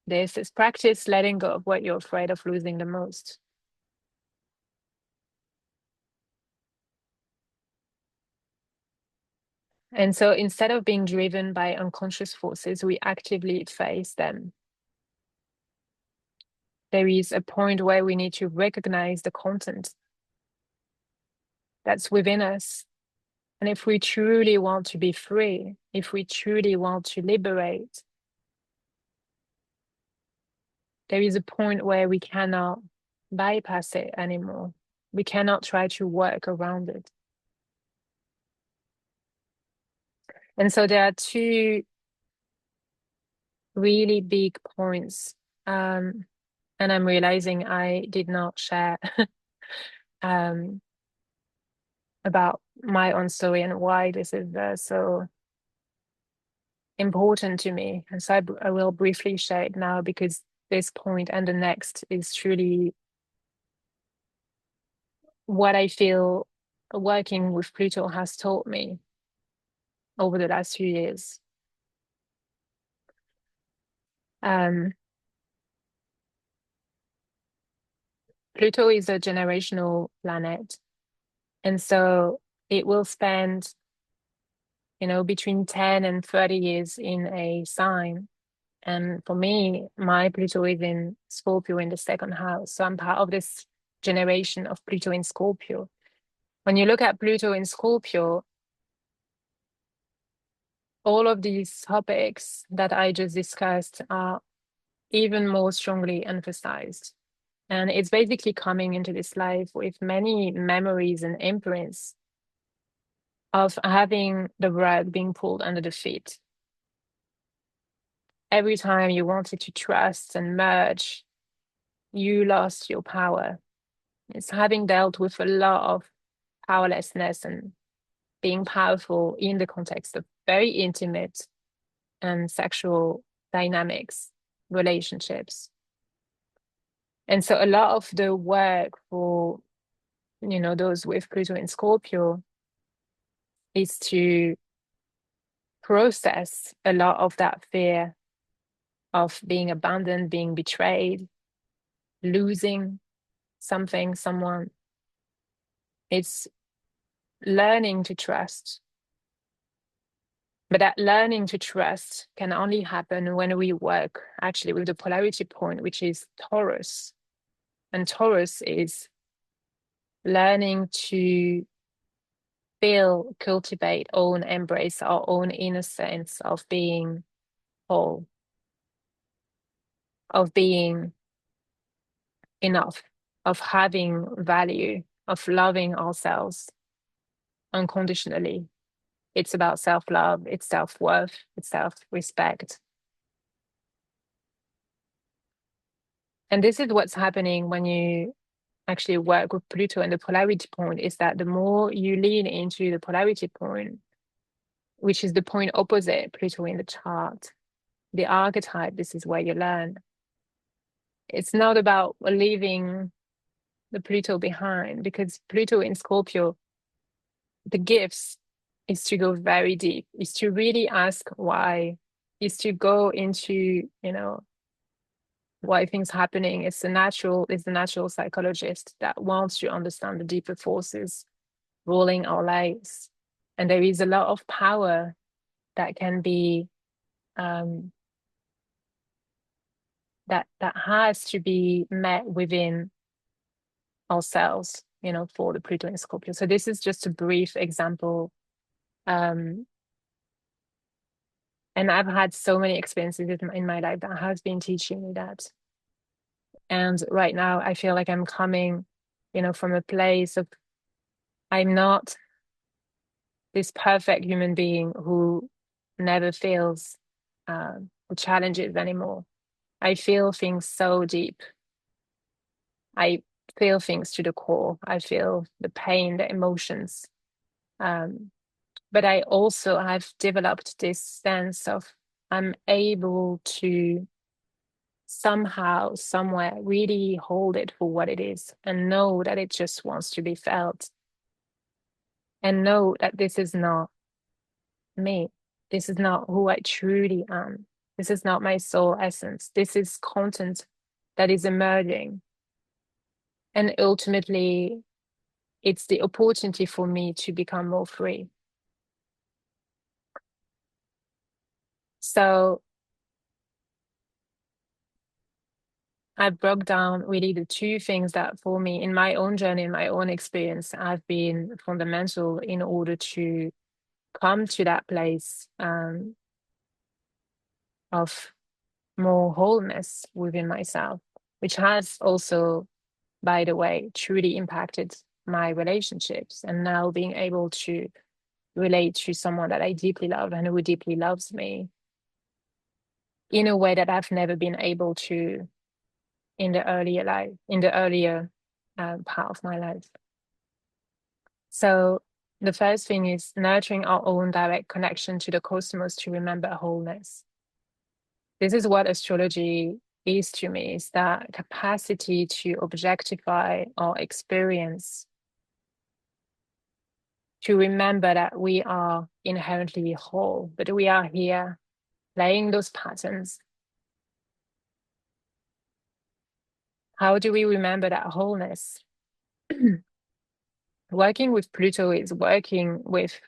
Speaker 1: this is practice letting go of what you're afraid of losing the most. And so instead of being driven by unconscious forces, we actively face them. There is a point where we need to recognize the content that's within us. And if we truly want to be free, if we truly want to liberate, there is a point where we cannot bypass it anymore. We cannot try to work around it. And so there are two really big points. And I'm realizing I did not share about my own story and why this is so important to me. And so I will briefly share it now, because this point and the next is truly what I feel working with Pluto has taught me over the last few years. Pluto is a generational planet. And so it will spend, between 10 and 30 years in a sign. And for me, my Pluto is in Scorpio in the second house. So I'm part of this generation of Pluto in Scorpio. When you look at Pluto in Scorpio, all of these topics that I just discussed are even more strongly emphasized. And it's basically coming into this life with many memories and imprints of having the rug being pulled under the feet. Every time you wanted to trust and merge, you lost your power. It's having dealt with a lot of powerlessness and being powerful in the context of very intimate and sexual dynamics, relationships. And so a lot of the work for, those with Pluto in Scorpio is to process a lot of that fear of being abandoned, being betrayed, losing something, someone. It's learning to trust. But that learning to trust can only happen when we work actually with the polarity point, which is Taurus. And Taurus is learning to feel, cultivate, own, embrace our own inner sense of being whole, of being enough, of having value, of loving ourselves unconditionally. It's about self-love, it's self-worth, it's self-respect. And this is what's happening when you actually work with Pluto and the polarity point, is that the more you lean into the polarity point, which is the point opposite Pluto in the chart, the archetype, this is where you learn. It's not about leaving the Pluto behind, because Pluto in Scorpio, the gifts is to go very deep, is to really ask why, is to go into, why things happening. It's the natural psychologist that wants to understand the deeper forces ruling our lives. And there is a lot of power that can be that has to be met within ourselves, for the Pluto in Scorpio. So this is just a brief example And I've had so many experiences in my life that has been teaching me that. And right now I feel like I'm coming, from a place of, I'm not this perfect human being who never feels the challenges anymore. I feel things so deep. I feel things to the core. I feel the pain, the emotions. Um, but I also have developed this sense of I'm able to somehow, somewhere, really hold it for what it is and know that it just wants to be felt and know that this is not me. This is not who I truly am. This is not my soul essence. This is content that is emerging. And ultimately, it's the opportunity for me to become more free. So I broke down really the two things that for me in my own journey, in my own experience, have been fundamental in order to come to that place of more wholeness within myself, which has also, by the way, truly impacted my relationships and now being able to relate to someone that I deeply love and who deeply loves me in a way that I've never been able to in the earlier part of my life. So the first thing is nurturing our own direct connection to the cosmos to remember wholeness. This is what astrology is to me, is that capacity to objectify our experience, to remember that we are inherently whole, but we are here playing those patterns. How do we remember that wholeness? Working with Pluto is working with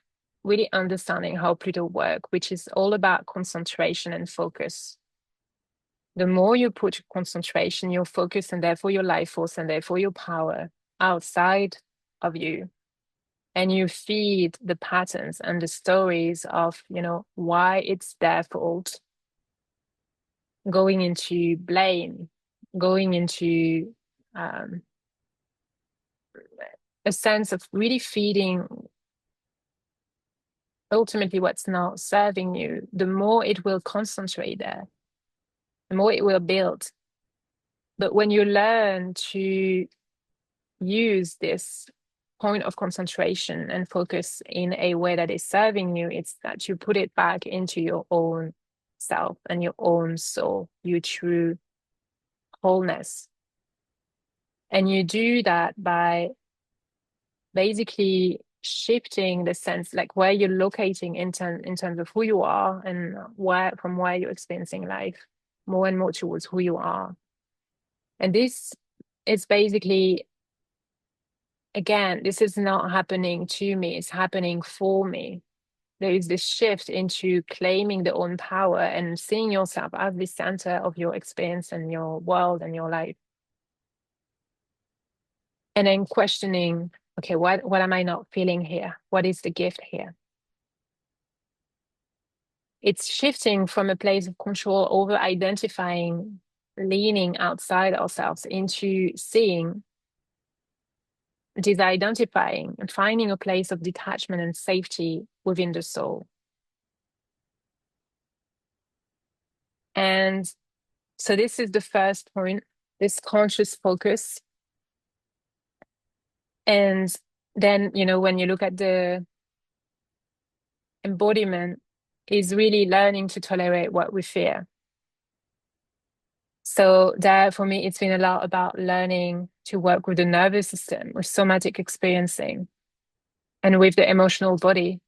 Speaker 1: really understanding how Pluto works, which is all about concentration and focus. The more you put concentration, your focus, and therefore your life force, and therefore your power outside of you, and you feed the patterns and the stories of, why it's their fault, going into blame, going into a sense of really feeding ultimately what's not serving you, the more it will concentrate there, the more it will build. But when you learn to use this point of concentration and focus in a way that is serving you, it's that you put it back into your own self and your own soul, your true wholeness. And you do that by basically shifting the sense, like where you're locating in terms of who you are and from where you're experiencing life, more and more towards who you are. And this is basically, again, this is not happening to me, it's happening for me. There is this shift into claiming the own power and seeing yourself as the center of your experience and your world and your life. And then questioning, okay, what am I not feeling here? What is the gift here? It's shifting from a place of control over identifying, leaning outside ourselves into seeing, disidentifying, and finding a place of detachment and safety within the soul. And so this is the first point, this conscious focus. And then, when you look at the embodiment, is really learning to tolerate what we fear. So there, for me, it's been a lot about learning to work with the nervous system, with somatic experiencing, and with the emotional body.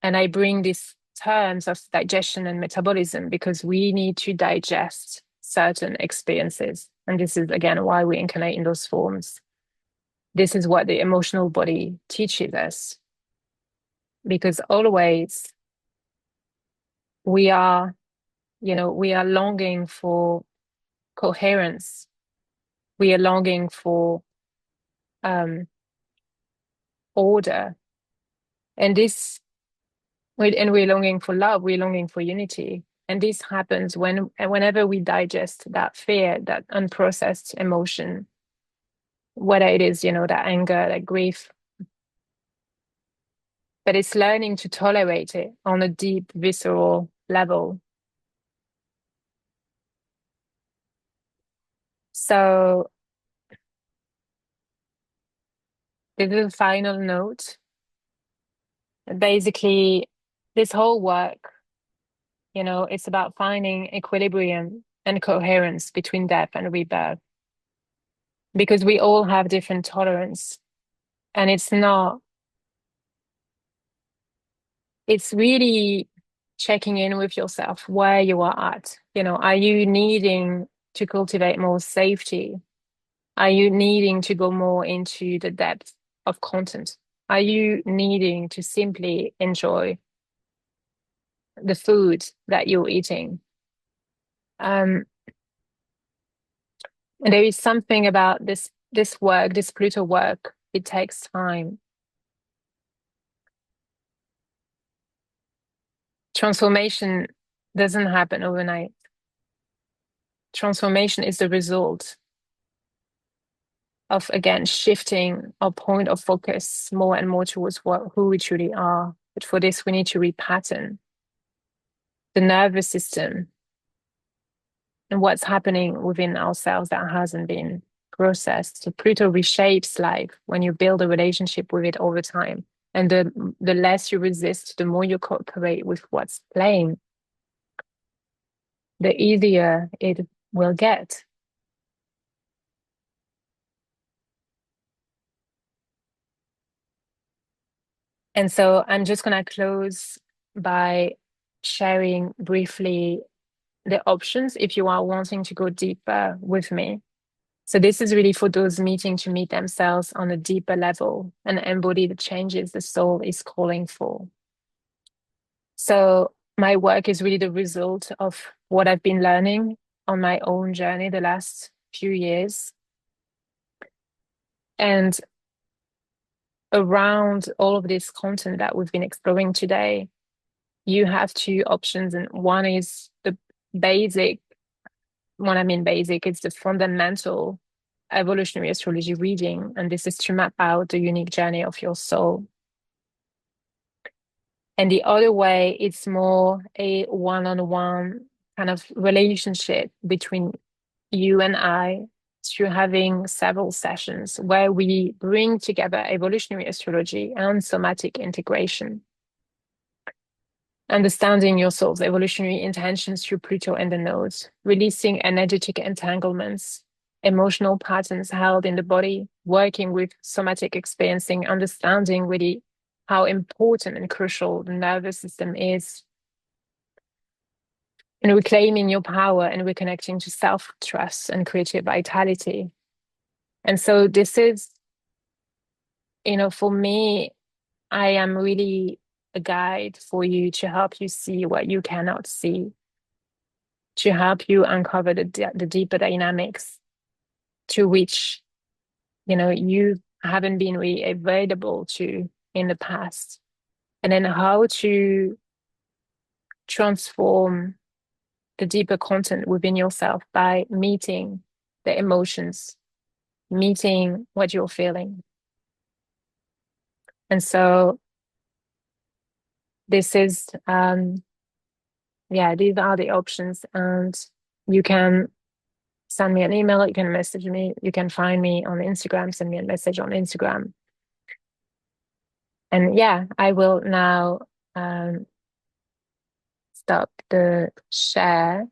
Speaker 1: And I bring these terms of digestion and metabolism because we need to digest certain experiences. And this is, again, why we incarnate in those forms. This is what the emotional body teaches us. Because always we are, we are longing for coherence. We are longing for order. And this And we're longing for love, we're longing for unity. And this happens whenever we digest that fear, that unprocessed emotion, whether it is, that anger, that grief, but it's learning to tolerate it on a deep, visceral level. So this is the final note. Basically, this whole work, it's about finding equilibrium and coherence between death and rebirth, because we all have different tolerance. And it's really checking in with yourself where you are at. Are you needing to cultivate more safety? Are you needing to go more into the depth of content? Are you needing to simply enjoy the food that you're eating? Um, and there is something about this work, this Pluto work. It takes time. Transformation doesn't happen overnight. Transformation is the result of, again, shifting our point of focus more and more towards who we truly are. But for this, we need to repattern the nervous system and what's happening within ourselves that hasn't been processed. So Pluto reshapes life when you build a relationship with it over time. And the less you resist, the more you cooperate with what's playing, the easier it will get. And so I'm just going to close by sharing briefly the options if you are wanting to go deeper with me. So this is really for those meeting to meet themselves on a deeper level and embody the changes the soul is calling for. So my work is really the result of what I've been learning on my own journey the last few years. And around all of this content that we've been exploring today, you have two options. And one is the basic, when I mean basic, it's the fundamental evolutionary astrology reading. And this is to map out the unique journey of your soul. And the other way, it's more a one-on-one kind of relationship between you and I, through having several sessions where we bring together evolutionary astrology and somatic integration. Understanding your soul's evolutionary intentions through Pluto and the nodes, releasing energetic entanglements, emotional patterns held in the body, working with somatic experiencing, understanding really how important and crucial the nervous system is, and reclaiming your power and reconnecting to self-trust and creative vitality. And so this is, for me, I am really a guide for you to help you see what you cannot see, to help you uncover the deeper dynamics to which, you haven't been really available to in the past. And then how to transform the deeper content within yourself by meeting the emotions, meeting what you're feeling. And so this is, these are the options. And you can send me an email, you can message me, you can find me on Instagram, send me a message on Instagram. And I will now stop the share.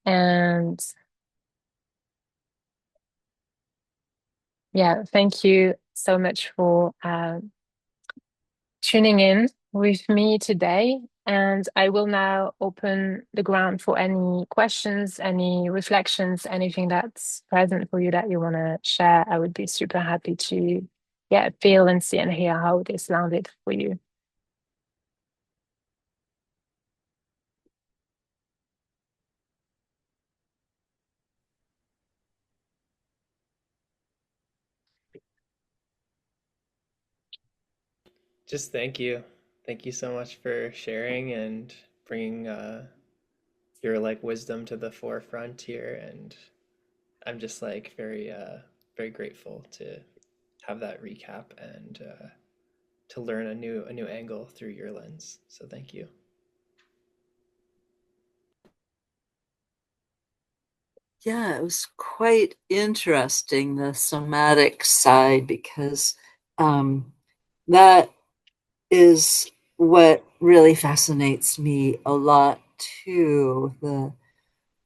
Speaker 1: And thank you so much for tuning in with me today. And I will now open the ground for any questions, any reflections, anything that's present for you that you want to share. I would be super happy to feel and see and hear how this landed for you.
Speaker 2: Just thank you. Thank you so much for sharing and bringing your like wisdom to the forefront here. And I'm just like very grateful to have that recap and to learn a new angle through your lens. So thank you.
Speaker 3: Yeah, it was quite interesting, the somatic side, because um, that is what really fascinates me a lot too.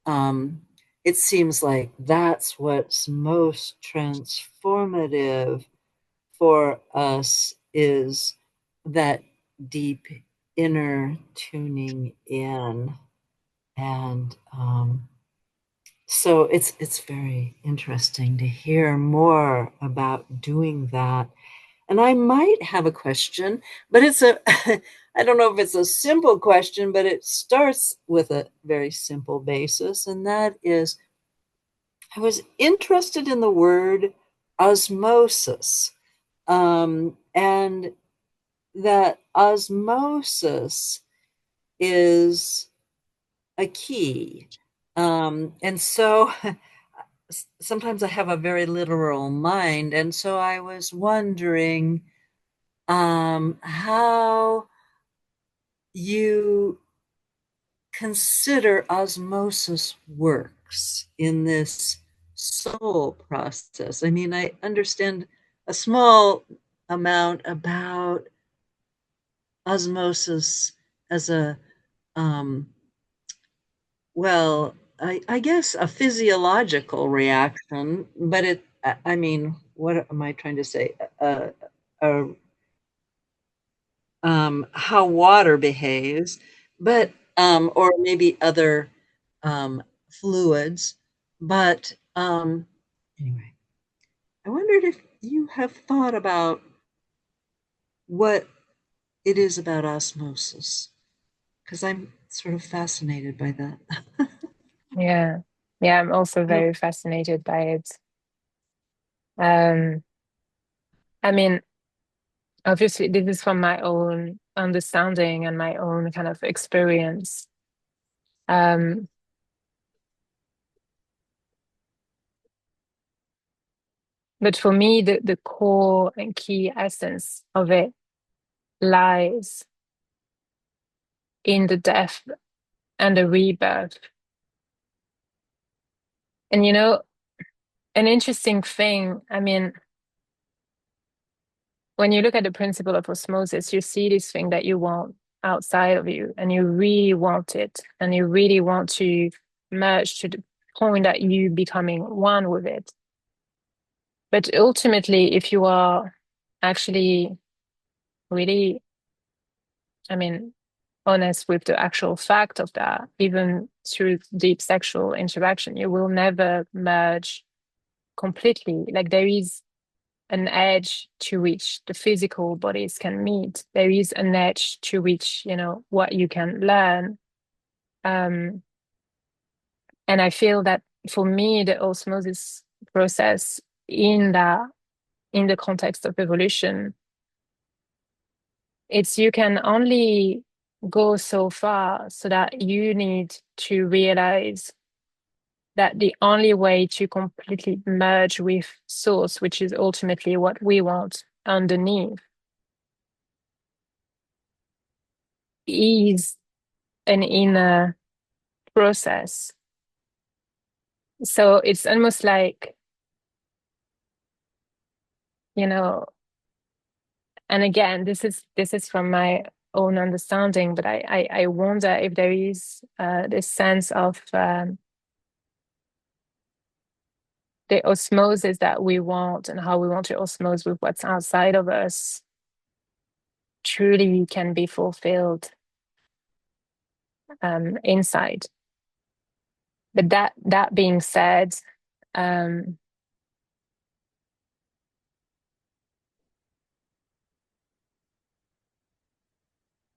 Speaker 3: Um, it seems like that's what's most transformative for us is that deep inner tuning in. And so it's very interesting to hear more about doing that. And I might have a question, but it's a I don't know if it's a simple question, but it starts with a very simple basis, and that is I was interested in the word osmosis, and that osmosis is a key. And so sometimes I have a very literal mind. And so I was wondering how you consider osmosis works in this soul process. I mean, I understand a small amount about osmosis as a um, well, I guess a physiological reaction, but I mean, what am I trying to say? Uh, how water behaves, but, or maybe other fluids. But anyway, I wondered if you have thought about what it is about osmosis, because I'm sort of fascinated by that.
Speaker 1: Yeah. Yeah, I'm also
Speaker 3: I don't,
Speaker 1: very fascinated by it. Um, I mean, obviously, this is from my own understanding and my own kind of experience. Um, but for me, the core and key essence of it lies in the death and the rebirth. And an interesting thing, I mean, when you look at the principle of osmosis, you see this thing that you want outside of you, and you really want it, and you really want to merge to the point that you becoming one with it. But ultimately, if you are actually really, I mean, honest with the actual fact of that, even through deep sexual interaction, you will never merge completely. Like there is an edge to which the physical bodies can meet. There is an edge to which, what you can learn. Um, and I feel that for me, the osmosis process in the context of evolution, it's you can only go so far so that you need to realize that the only way to completely merge with source, which is ultimately what we want underneath, is an inner process. So it's almost like, you know, and again, this is from my own understanding, but I wonder if there is this sense of the osmosis that we want and how we want to osmose with what's outside of us truly can be fulfilled inside. But that being said, um,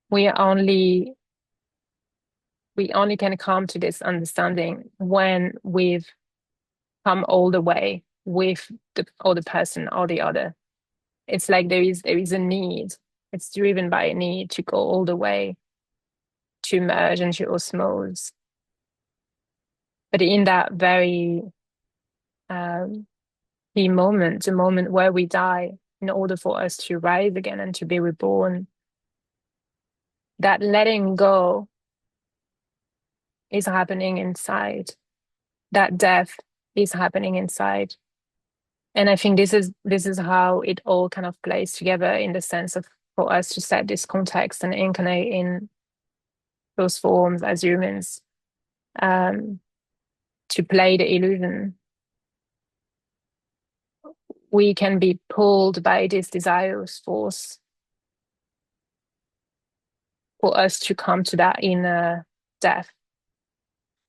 Speaker 1: we only we only can come to this understanding when we've come all the way with the other person or the other. It's like there is a need. It's driven by a need to go all the way, to merge and to osmose. But in that very key moment, the moment where we die, in order for us to rise again and to be reborn, that letting go is happening inside. That death is happening inside. And I think this is how it all kind of plays together, in the sense of, for us to set this context and incarnate in those forms as humans, to play the illusion. We can be pulled by this desirous force for us to come to that inner death.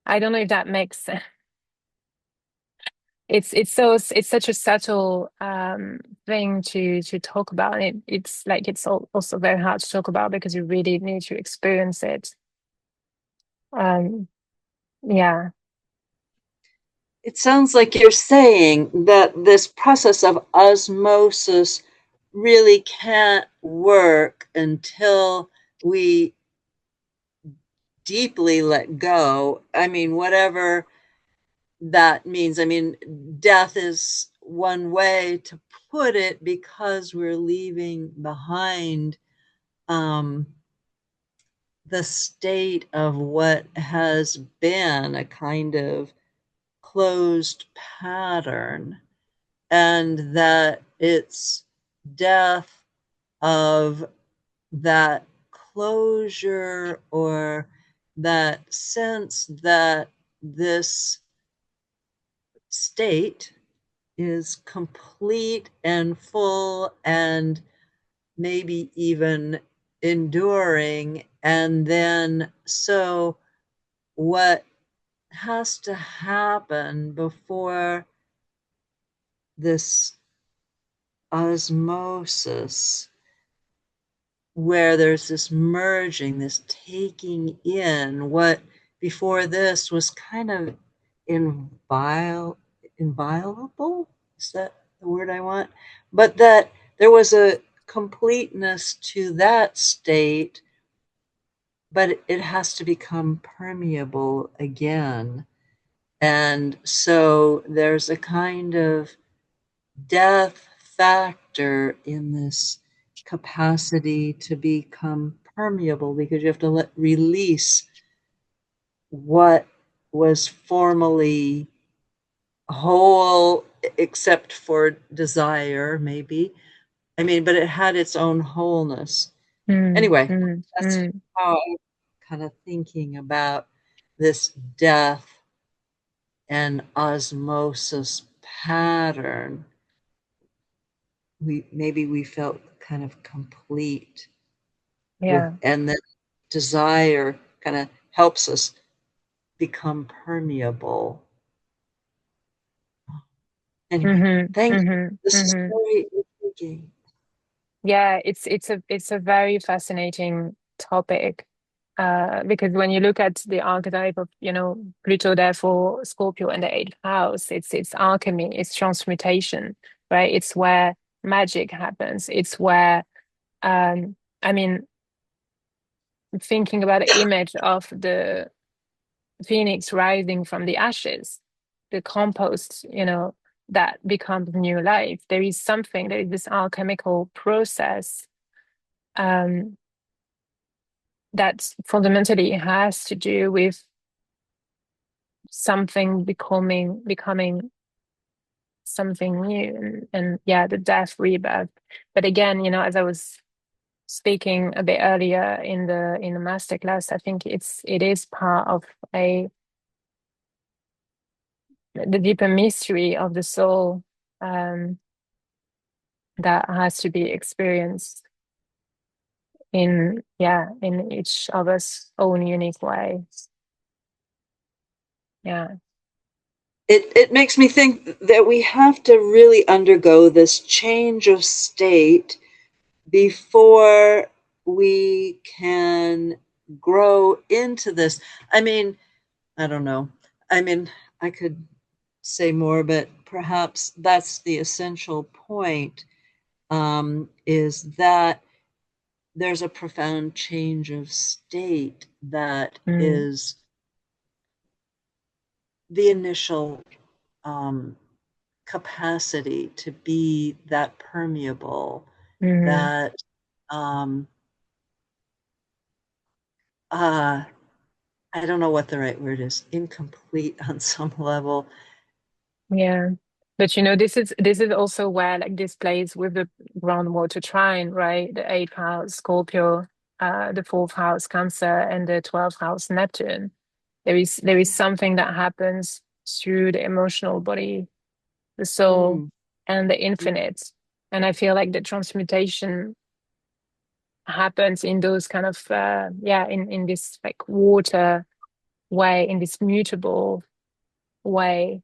Speaker 1: I don't know if that makes sense. It's such a subtle thing to talk about, and it's like also very hard to talk about, because you really need to experience it. Yeah.
Speaker 3: It sounds like you're saying that this process of osmosis really can't work until we deeply let go. I mean, whatever that means. I mean, death is one way to put it, because we're leaving behind the state of what has been a kind of closed pattern, and that it's death of that closure, or that sense that this state is complete and full, and maybe even enduring. And then, so what has to happen before this osmosis, where there's this merging, this taking in, what before this was kind of inviolable? Is that the word I want? But that there was a completeness to that state, but it has to become permeable again. And so there's a kind of death factor in this capacity to become permeable, because you have to release what was formerly whole, except for desire, maybe. I mean, but it had its own wholeness. Anyway, that's how I'm kind of thinking about this death and osmosis pattern. We felt kind of complete with,
Speaker 1: Yeah.
Speaker 3: and then desire kind of helps us become permeable. Anyway, thank you. This is very intriguing.
Speaker 1: Yeah, it's a very fascinating topic, because when you look at the archetype of, Pluto, therefore Scorpio, and the eighth house, it's alchemy, it's transmutation, right? It's where magic happens. It's where, I mean, thinking about the image of the phoenix rising from the ashes, the compost, that becomes new life. There is this alchemical process, that fundamentally has to do with something becoming something new, and yeah, the death, rebirth. But again, as I was speaking a bit earlier in the masterclass, I think it is part of the deeper mystery of the soul, that has to be experienced in each of us own unique way. Yeah.
Speaker 3: It makes me think that we have to really undergo this change of state before we can grow into this. I mean, I don't know. I mean, I could say more, but perhaps that's the essential point, is that there's a profound change of state that
Speaker 1: Mm,
Speaker 3: is the initial um, capacity to be that permeable,
Speaker 1: mm,
Speaker 3: that um, uh, I don't know what the right word is, incomplete on some level.
Speaker 1: yeah. But you know, this is also where like this plays with the groundwater trine, right? The eighth house Scorpio, the fourth house Cancer, and the 12th house Neptune. There is something that happens through the emotional body, the soul,
Speaker 3: Mm,
Speaker 1: and the
Speaker 3: mm,
Speaker 1: infinite. And I feel like the transmutation happens in those kind of in this like water way, in this mutable way.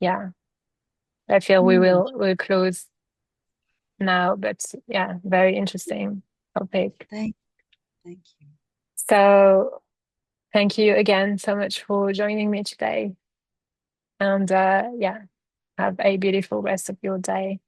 Speaker 1: Yeah, I feel
Speaker 3: mm.
Speaker 1: we'll close now, but yeah, very interesting topic.
Speaker 3: Thank, thank you.
Speaker 1: So thank you again so much for joining me today. And yeah, have a beautiful rest of your day.